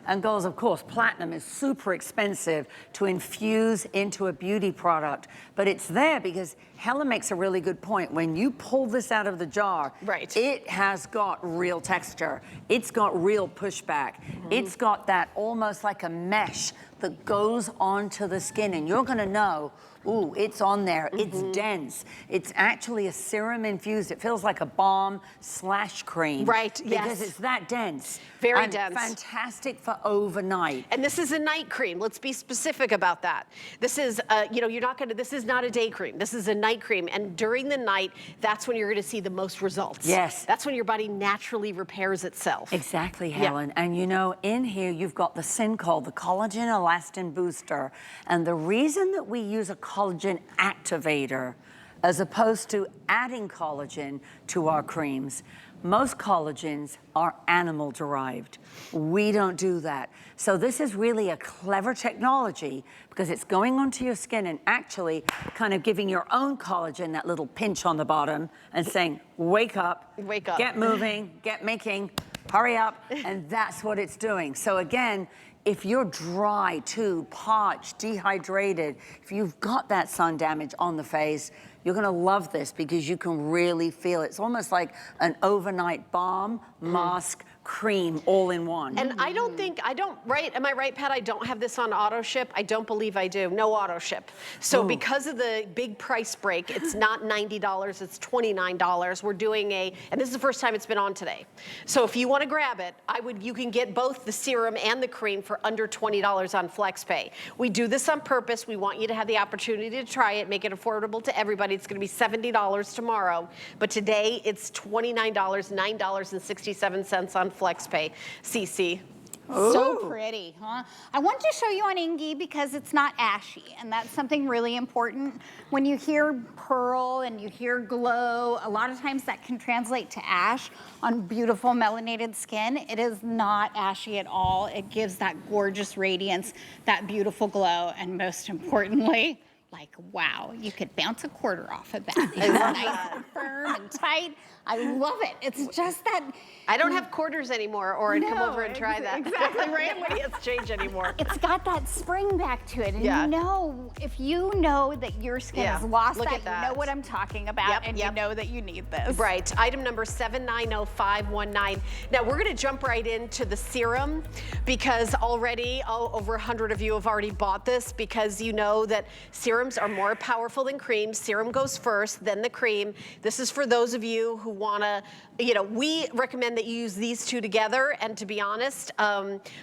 And girls, of course, platinum is super expensive to infuse into a beauty product, but it's there because Helen makes a really good point. When you pull this out of the jar, it has got real texture. It's got real pushback. It's got that almost like a mesh that goes onto the skin, and you're gonna know, ooh, it's on there, it's dense. It's actually a serum infused. It feels like a balm / cream. Right, because it's that dense. Very and dense. Fantastic for overnight. And this is a night cream. Let's be specific about that. This is, you know, you're not gonna, this is not a day cream. This is a night cream. And during the night, that's when you're gonna see the most results. Yes. That's when your body naturally repairs itself. Exactly, Helen. And you know, in here, you've got the Syncol, the collagen elastin booster. And the reason that we use a collagen activator as opposed to adding collagen to our creams, most collagens are animal derived. We don't do that. So this is really a clever technology because it's going onto your skin and actually kind of giving your own collagen that little pinch on the bottom and saying, wake up, get moving, get making, hurry up. And that's what it's doing. So again, if you're dry too, parched, dehydrated, if you've got that sun damage on the face, you're gonna love this because you can really feel it. It's almost like an overnight balm, mask, cream, all in one. And I don't think, right, am I right, Pat? I don't have this on auto ship. I don't believe I do. No auto ship. So because of the big price break, it's not $90, it's $29. We're doing and this is the first time it's been on today. So if you want to grab it, you can get both the serum and the cream for under $20 on FlexPay. We do this on purpose. We want you to have the opportunity to try it, make it affordable to everybody. It's going to be $70 tomorrow, but today it's $29, $9.67 on FlexPay. CC. So pretty, huh? I want to show you on Ingy because it's not ashy, and that's something really important. When you hear pearl and you hear glow, a lot of times that can translate to ash on beautiful melanated skin. It is not ashy at all. It gives that gorgeous radiance, that beautiful glow, and most importantly, like, wow, you could bounce a quarter off of that. It's nice and firm and tight. I love it. It's just that. I don't have quarters anymore, or I'd come over and try that. Exactly right. Nobody has change anymore. It's got that spring back to it. And you know, if you know that your skin has lost that, you know what I'm talking about, and you know that you need this. Right. Item number 790519. Now we're going to jump right into the serum because already over 100 of you have already bought this because you know that serums are more powerful than creams. Serum goes first, then the cream. This is for those of you who want to, you know, we recommend that you use these two together. And to be honest,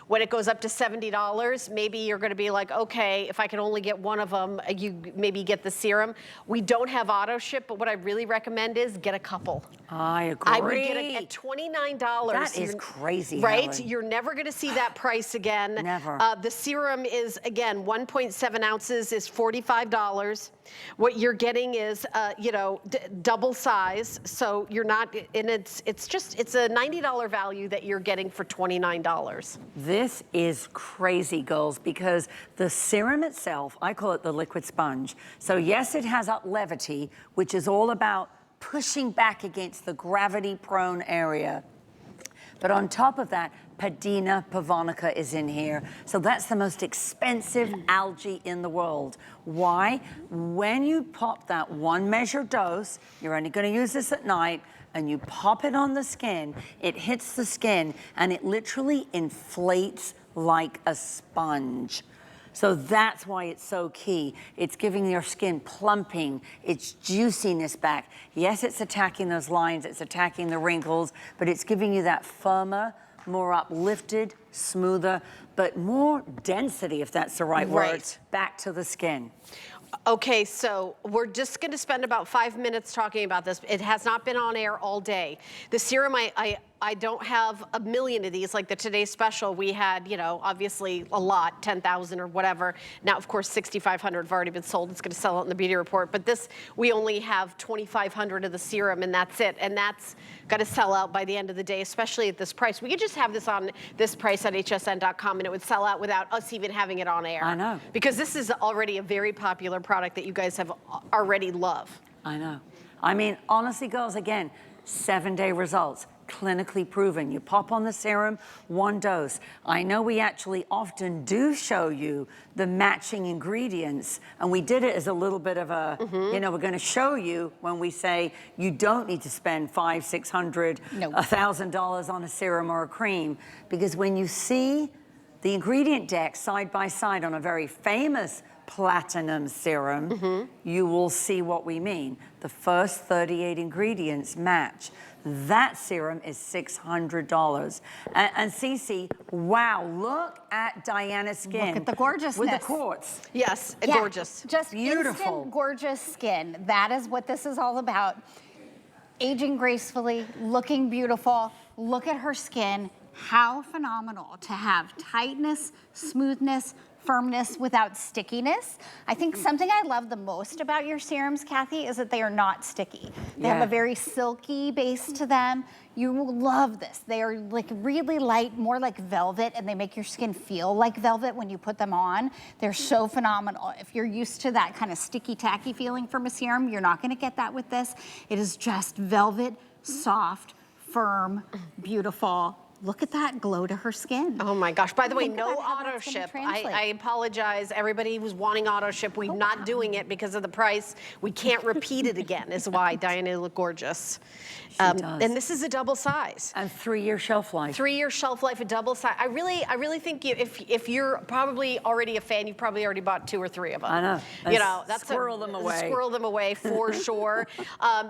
when it goes up to $70, maybe you're going to be like, okay, if I can only get one of them, you maybe get the serum. We don't have auto ship, but what I really recommend is get a couple. I agree. I would get it at $29. That is crazy, right? Helen. You're never going to see that price again. Never. The serum is, again, 1.7 ounces is $45. What you're getting is, you know, double size. So you're not, and it's a $90 value that you're getting for $29. This is crazy, girls, because the serum itself, I call it the liquid sponge. So yes, it has up levity, which is all about pushing back against the gravity-prone area. But on top of that, Padina pavonica is in here. So that's the most expensive algae in the world. Why? When you pop that 1 measured dose, you're only gonna use this at night, and you pop it on the skin, it hits the skin, and it literally inflates like a sponge. So that's why it's so key. It's giving your skin plumping, its juiciness back. Yes, it's attacking those lines, it's attacking the wrinkles, but it's giving you that firmer, more uplifted, smoother, but more density, if that's the right word, back to the skin. Okay, so we're just going to spend about 5 minutes talking about this. It has not been on air all day. The serum, I don't have a million of these. Like the Today Special, we had, you know, obviously a lot, 10,000 or whatever. Now, of course, 6,500 have already been sold. It's going to sell out in the beauty report. But this, we only have 2,500 of the serum, and that's it. And that's got to sell out by the end of the day, especially at this price. We could just have this on this price at hsn.com, and it would sell out without us even having it on air. I know. Because this is already a very popular product that you guys have already love. I know. I mean, honestly, girls, again, 7-day results. Clinically proven. You pop on the serum, 1 dose. I know we actually often do show you the matching ingredients, and we did it as a little bit of a, you know, we're going to show you when we say you don't need to spend $500, $600, $1,000 on a serum or a cream, because when you see the ingredient deck side by side on a very famous platinum serum, you will see what we mean. The first 38 ingredients match. That serum is $600. And Cece, wow, look at Diana's skin. Look at the gorgeousness. With the quartz. Yes, gorgeous. Just beautiful. Instant gorgeous skin. That is what this is all about. Aging gracefully, looking beautiful. Look at her skin. How phenomenal to have tightness, smoothness, firmness without stickiness. I think something I love the most about your serums, Kathy, is that they are not sticky. They have a very silky base to them. You will love this. They are like really light, more like velvet, and they make your skin feel like velvet when you put them on. They're so phenomenal. If you're used to that kind of sticky, tacky feeling from a serum, you're not gonna get that with this. It is just velvet, soft, firm, beautiful. Look at that glow to her skin. Oh my gosh. By the way, Think no about how auto that's gonna ship. translate. I apologize. Everybody who's wanting auto ship, we're not doing it because of the price. We can't repeat it again, is why. Diana look gorgeous. Does. And this is a double size. And 3-year shelf life. 3-year shelf life, a double size. I really think if you're probably already a fan, you've probably already bought 2 or 3 of them. I know. You know, that's squirrel them away. Squirrel them away for sure.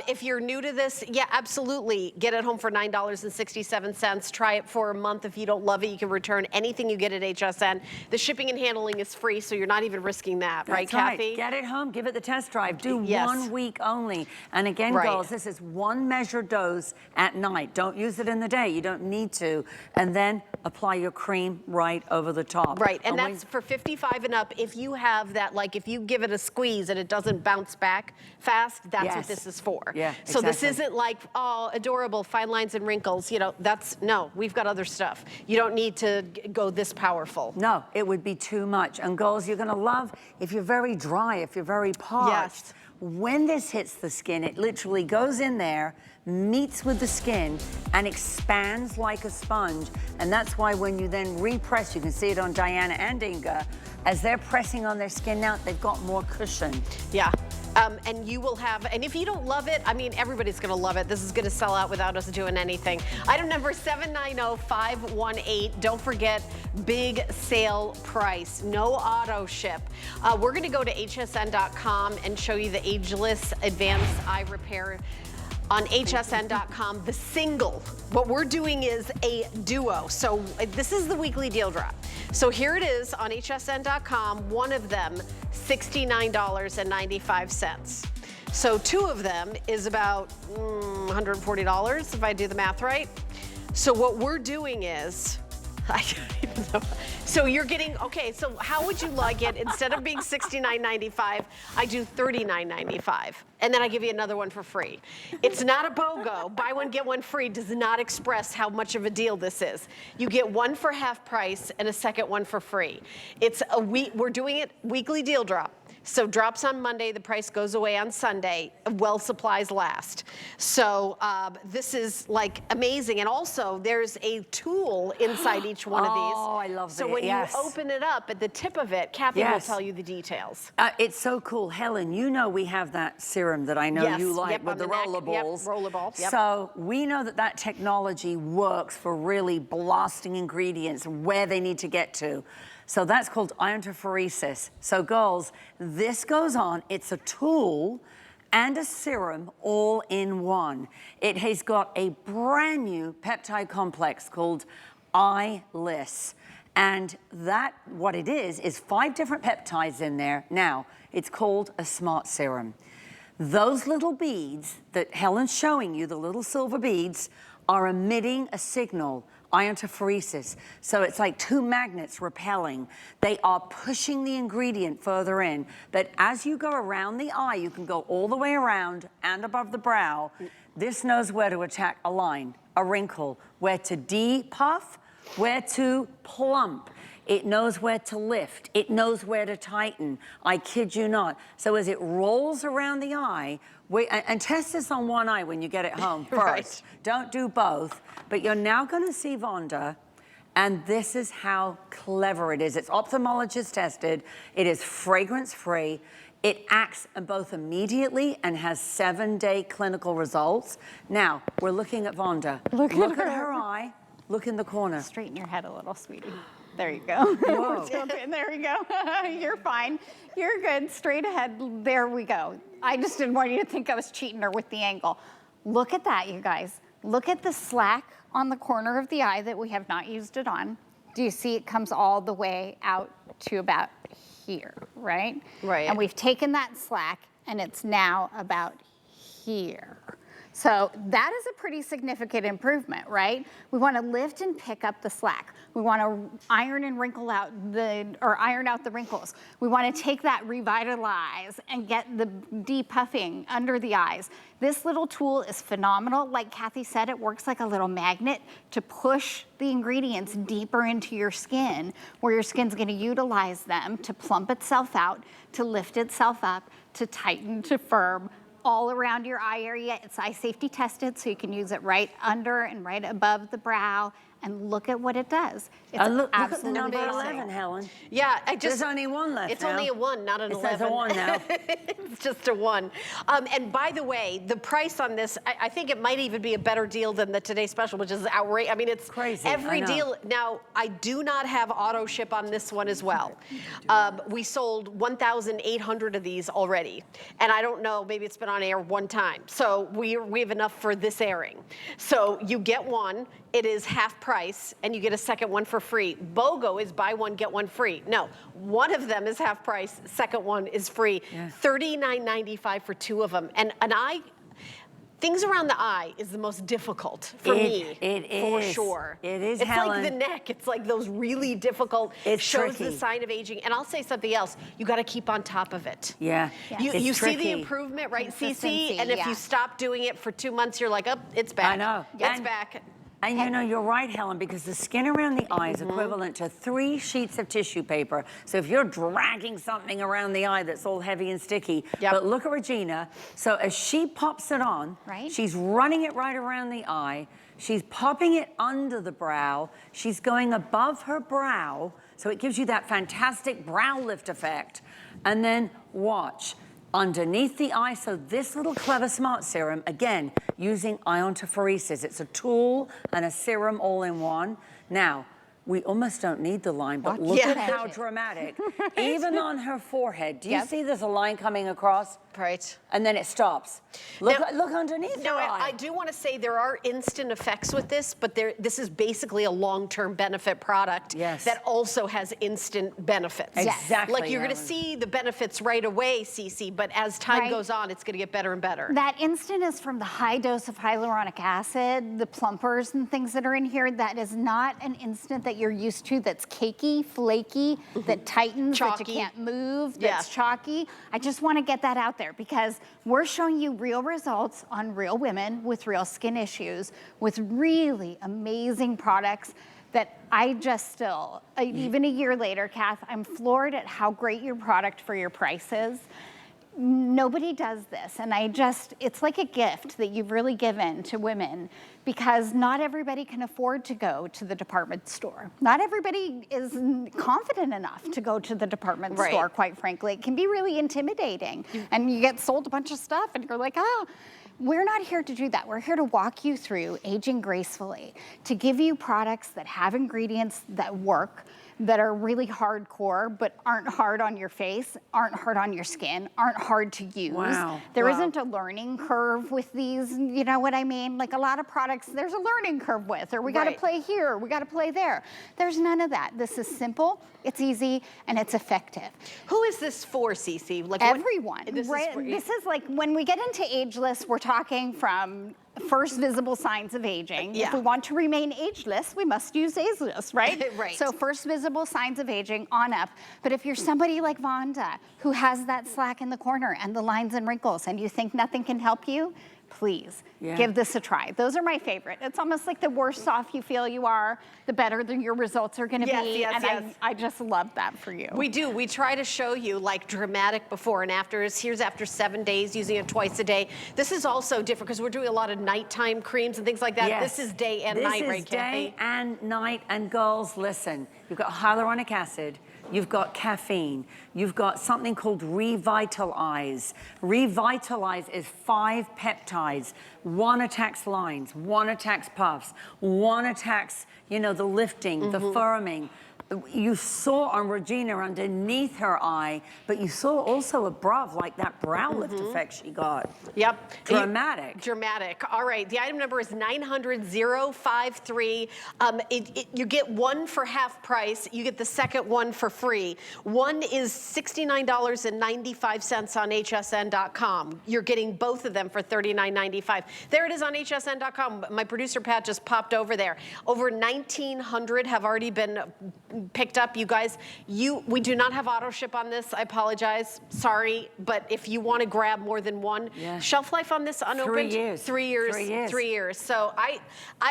If you're new to this, yeah, absolutely. Get it home for $9.67. Try it for a month. If you don't love it, you can return anything you get at HSN. The shipping and handling is free, so you're not even risking that, right, Kathy? Get it home, give it the test drive. Do 1 week only. And again, girls, this is 1 measured dose at night. Don't use it in the day. You don't need to. And then apply your cream right over the top. Right, and that's for 55 and up. If you have that, like if you give it a squeeze and it doesn't bounce back fast, that's what this is for. Yeah, so this isn't like, oh, adorable, fine lines and wrinkles. You know, no, we've got other stuff. You don't need to go this powerful. No, it would be too much. And girls, you're gonna love, if you're very dry, if you're very parched, when this hits the skin, it literally goes in there, meets with the skin, and expands like a sponge. And that's why when you then repress, you can see it on Diana and Inga, as they're pressing on their skin now, they've got more cushion. Yeah. And you will have, and if you don't love it, I mean, everybody's gonna love it. This is gonna sell out without us doing anything. Item number 790518. Don't forget, big sale price, no auto ship. We're gonna go to hsn.com and show you the Ageless Advanced Eye Repair on hsn.com, the single. What we're doing is a duo. So this is the weekly deal drop. So here it is on hsn.com, one of them, $69.95. So 2 of them is about $140 if I do the math right. So what we're doing is, I don't even know. So you're getting, okay, so how would you like it? Instead of being $69.95, I do $39.95. And then I give you another one for free. It's not a BOGO. Buy one, get one free does not express how much of a deal this is. You get one for half price and a second one for free. It's a week, we're doing it weekly deal drop. So drops on Monday, the price goes away on Sunday, while supplies last. So this is like amazing. And also there's a tool inside each one of these. Oh, I love So that. when Yes. you open it up, at the tip of it, Kathy will Yes. tell you the details. It's so cool. Helen, you know we have that serum that I know Yes, you like yep, with on the the neck. roller Yep, balls. roller ball, yep. So we know that that technology works for really blasting ingredients where they need to get to. So that's called iontophoresis. So girls, this goes on. It's a tool and a serum all in one. It has got a brand new peptide complex called ILIS. And that, what it is 5 different peptides in there. Now, it's called a smart serum. Those little beads that Helen's showing you, the little silver beads, are emitting a signal, iontophoresis. So it's like 2 magnets repelling. They are pushing the ingredient further in. But as you go around the eye, you can go all the way around and above the brow. This knows where to attack a line, a wrinkle, where to depuff, where to plump. It knows where to lift. It knows where to tighten. I kid you not. So as it rolls around the eye, and test this on one eye when you get it home first. Right. Don't do both. But you're now going to see Vonda, and this is how clever it is. It's ophthalmologist tested. It is fragrance-free. It acts both immediately and has 7-day clinical results. Now, we're looking at Vonda. Look at her. her eye. Look in the corner. Straighten your head a little, sweetie. There you go. Whoa. There we go. You're fine. You're good. Straight ahead. There we go. I just didn't want you to think I was cheating her with the angle. Look at that, you guys. Look at the slack on the corner of the eye that we have not used it on. Do you see it comes all the way out to about here, right? Right. And we've taken that slack and it's now about here. So that is a pretty significant improvement, right? We want to lift and pick up the slack. We want to iron and iron out the wrinkles. We want to take that revitalize and get the depuffing under the eyes. This little tool is phenomenal. Like Kathy said, it works like a little magnet to push the ingredients deeper into your skin, where your skin's going to utilize them to plump itself out, to lift itself up, to tighten, to firm, all around your eye area. It's eye safety tested, so you can use it right under and right above the brow. And look at what it does. It's Look at the absolutely number amazing. 11, Helen. Yeah, There's only 1 left It's now. only a 1, not an 11. It says a 1 now. It's just a 1. And by the way, the price on this, I think it might even be a better deal than the Today Special, which is outrageous. I mean, it's crazy. Every I know. deal. Now, I do not have auto ship on this one as well. We sold 1,800 of these already. And I don't know, maybe it's been on air 1 time. So we have enough for this airing. So you get 1. It is half price, and you get a second one for free. BOGO is buy 1, get 1 free. No, one of them is half price, second one is free. Yeah. $39.95 for 2 of them. And things around the eye is the most difficult for me. It for is. sure. It is, It's Helen. like the neck. It's like those really difficult, It's shows tricky. the sign of aging. And I'll say something else. You got to keep on top of it. Yeah. You It's see the tricky. improvement, right, Cece? Consistency, And if yeah. you stop doing it for 2 months, you're like, oh, it's back. I know. It's And- back. And you know, you're right, Helen, because the skin around the eye is equivalent to 3 sheets of tissue paper. So if you're dragging something around the eye that's all heavy and sticky, Yep. but look at Regina. So as she pops it on, Right. she's running it right around the eye. She's popping it under the brow. She's going above her brow. So it gives you that fantastic brow lift effect. And then watch. Underneath the eye, so this little clever smart serum, again, using iontophoresis. It's a tool and a serum all in one. Now, we almost don't need the line, but look Yeah. at how dramatic. Even on her forehead, do you Yep. see there's a line coming across? Right. And then it stops. Look, Now- look underneath No, her eye. I do want to say there are instant effects with this, but this is basically a long-term benefit product Yes. that also has instant benefits. Exactly, Like you're going to Helen. see the benefits right away, Cece, but as time Right. goes on, it's going to get better and better. That instant is from the high dose of hyaluronic acid, the plumpers and things that are in here. That is not an instant that you're used to that's cakey, flaky, that tightens, that Chalky. you can't move, Yeah. that's chalky. I just want to get that out there because we're showing you real results on real women with real skin issues with really amazing products that I just still, even a year later, Kath, I'm floored at how great your product for your price is. Nobody does this, and it's like a gift that you've really given to women, because not everybody can afford to go to the department store. Not everybody is confident enough to go to the department store, quite frankly. It can be really intimidating, and you get sold a bunch of stuff, and you're like, oh. We're not here to do that. We're here to walk you through aging gracefully, to give you products that have ingredients that work, that are really hardcore, but aren't hard on your face, aren't hard on your skin, aren't hard to use. Wow. There isn't a learning curve with these, you know what I mean? Like a lot of products, there's a learning curve with, or we gotta play here, we gotta play there. There's none of that. This is simple, it's easy, and it's effective. Who is this for, Cece? Like everyone. This is like, when we get into ageless, we're talking from first visible signs of aging. If we want to remain ageless, we must use ageless, right? So first visible signs of aging on up. But if you're somebody like Vonda, who has that slack in the corner and the lines and wrinkles, and you think nothing can help you, please give this a try. Those are my favorite. It's almost like the worse off you feel you are, the better your results are gonna be. And I just love that for you. We do. We try to show you like dramatic before and afters. Here's after 7 days, using it twice a day. This is also different because we're doing a lot of nighttime creams and things like that. This is day and night, right, Kathy? Day and night. And girls, listen, you've got hyaluronic acid, you've got caffeine, you've got something called Revitalize. Revitalize is 5 peptides. One attacks lines, one attacks puffs, one attacks, you know, the lifting, the firming. You saw on Regina underneath her eye, but you saw also above, like that brow lift effect she got. Yep. Dramatic. Dramatic. All right, the item number is 900-053. You get one for half price. You get the second one for free. One is $69.95 on hsn.com. You're getting both of them for $39.95. There it is on hsn.com. My producer Pat just popped over there. Over 1,900 have already been picked up. You guys, we do not have auto ship on this. I apologize. Sorry, but if you want to grab more than one, shelf life on this unopened? 3 years. 3 years. 3 years. 3 years. So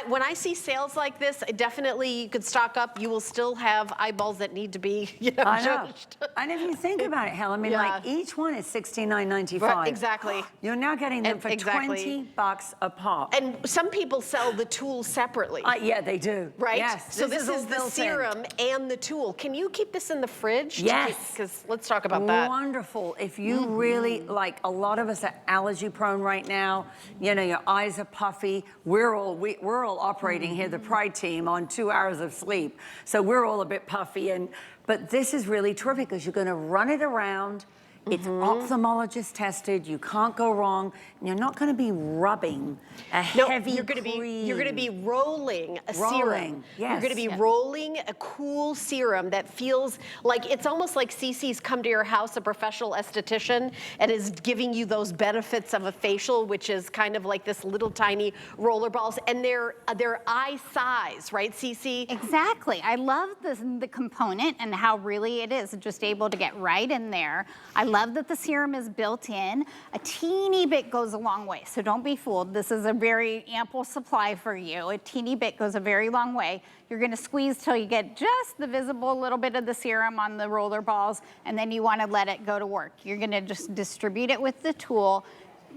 when I see sales like this, definitely you could stock up. You will still have eyeballs that need to be, you know, judged. And if you think about it, Helen, I mean, like each one is $69.95. Right, exactly. You're now getting them for $20 a pop. And some people sell the tool separately. Yeah, they do. Right? Yes. So this is the serum and the tool. Can you keep this in the fridge? Yes. Because let's talk about that. Wonderful. If you really, like a lot of us are allergy prone right now, you know, your eyes are puffy. We're all operating here, the PRAI team, on 2 hours of sleep. So we're all a bit puffy. But this is really terrific because you're going to run it around. It's ophthalmologist tested. You can't go wrong. And you're not going to be rubbing a heavy cream. You're going to be rolling a serum. Yes. You're going to be rolling a cool serum that feels like, it's almost like Cece's come to your house, a professional esthetician, and is giving you those benefits of a facial, which is kind of like this little tiny roller balls, and they're eye size, right, Cece? Exactly. I love the component and how really it is just able to get right in there. I love that the serum is built in. A teeny bit goes a long way, so don't be fooled. This is a very ample supply for you. A teeny bit goes a very long way. You're gonna squeeze till you get just the visible little bit of the serum on the roller balls, and then you wanna let it go to work. You're gonna just distribute it with the tool,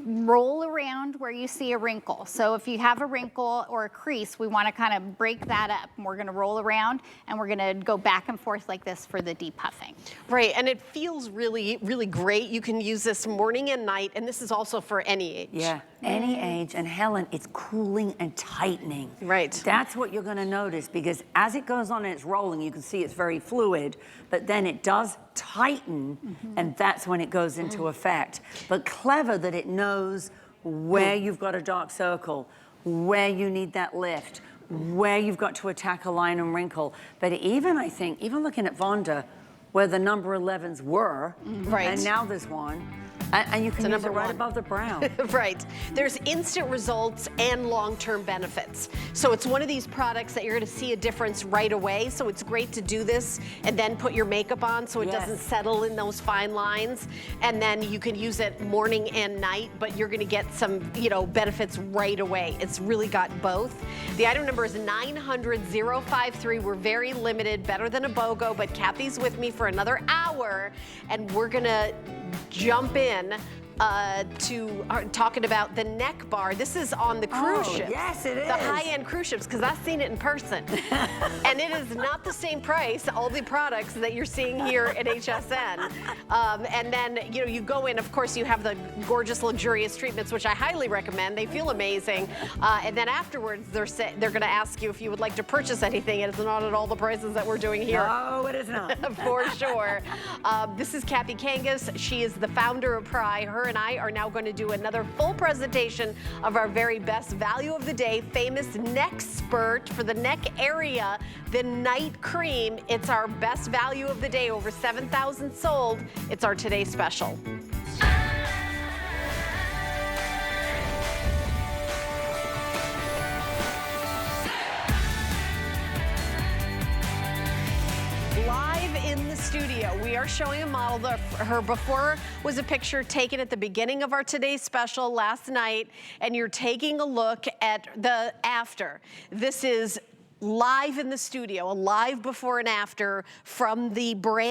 roll around where you see a wrinkle. So if you have a wrinkle or a crease, we want to kind of break that up. And we're going to roll around and we're going to go back and forth like this for the depuffing. Right, and it feels really, really great. You can use this morning and night, and this is also for any age. Yeah, any age. And Helen, it's cooling and tightening. Right. That's what you're going to notice, because as it goes on and it's rolling, you can see it's very fluid, but then it does tighten, and that's when it goes into effect. But clever that it knows where you've got a dark circle, where you need that lift, where you've got to attack a line and wrinkle. But even, I think, even looking at Vonda, where the number 11s were, and now there's one, And you can use it right 1. above the brow. Right. There's instant results and long-term benefits. So it's one of these products that you're going to see a difference right away. So it's great to do this and then put your makeup on so it doesn't settle in those fine lines. And then you can use it morning and night, but you're going to get some, you know, benefits right away. It's really got both. The item number is 900-053. We're very limited, better than a BOGO, but Kathy's with me for another hour, and we're going to jump in to talking about the neck bar. This is on the cruise ships. Yes, it is. The high-end cruise ships, because I've seen it in person. And it is not the same price, all the products that you're seeing here at HSN. And then, you know, you go in, of course, you have the gorgeous, luxurious treatments, which I highly recommend. They feel amazing. And then afterwards, they're going to ask you if you would like to purchase anything. It is not at all the prices that we're doing here. No, it is not. For sure. This is Kathy Kangas. She is the founder of PRAI. Her and I are now going to do another full presentation of our very best value of the day, famous neck spurt for the neck area, the night cream. It's our best value of the day, over 7,000 sold. It's our today special. Live in the studio, we are showing a model. Her before was a picture taken at the beginning of our today's special last night, and you're taking a look at the after. This is live in the studio, a live before and after from the brand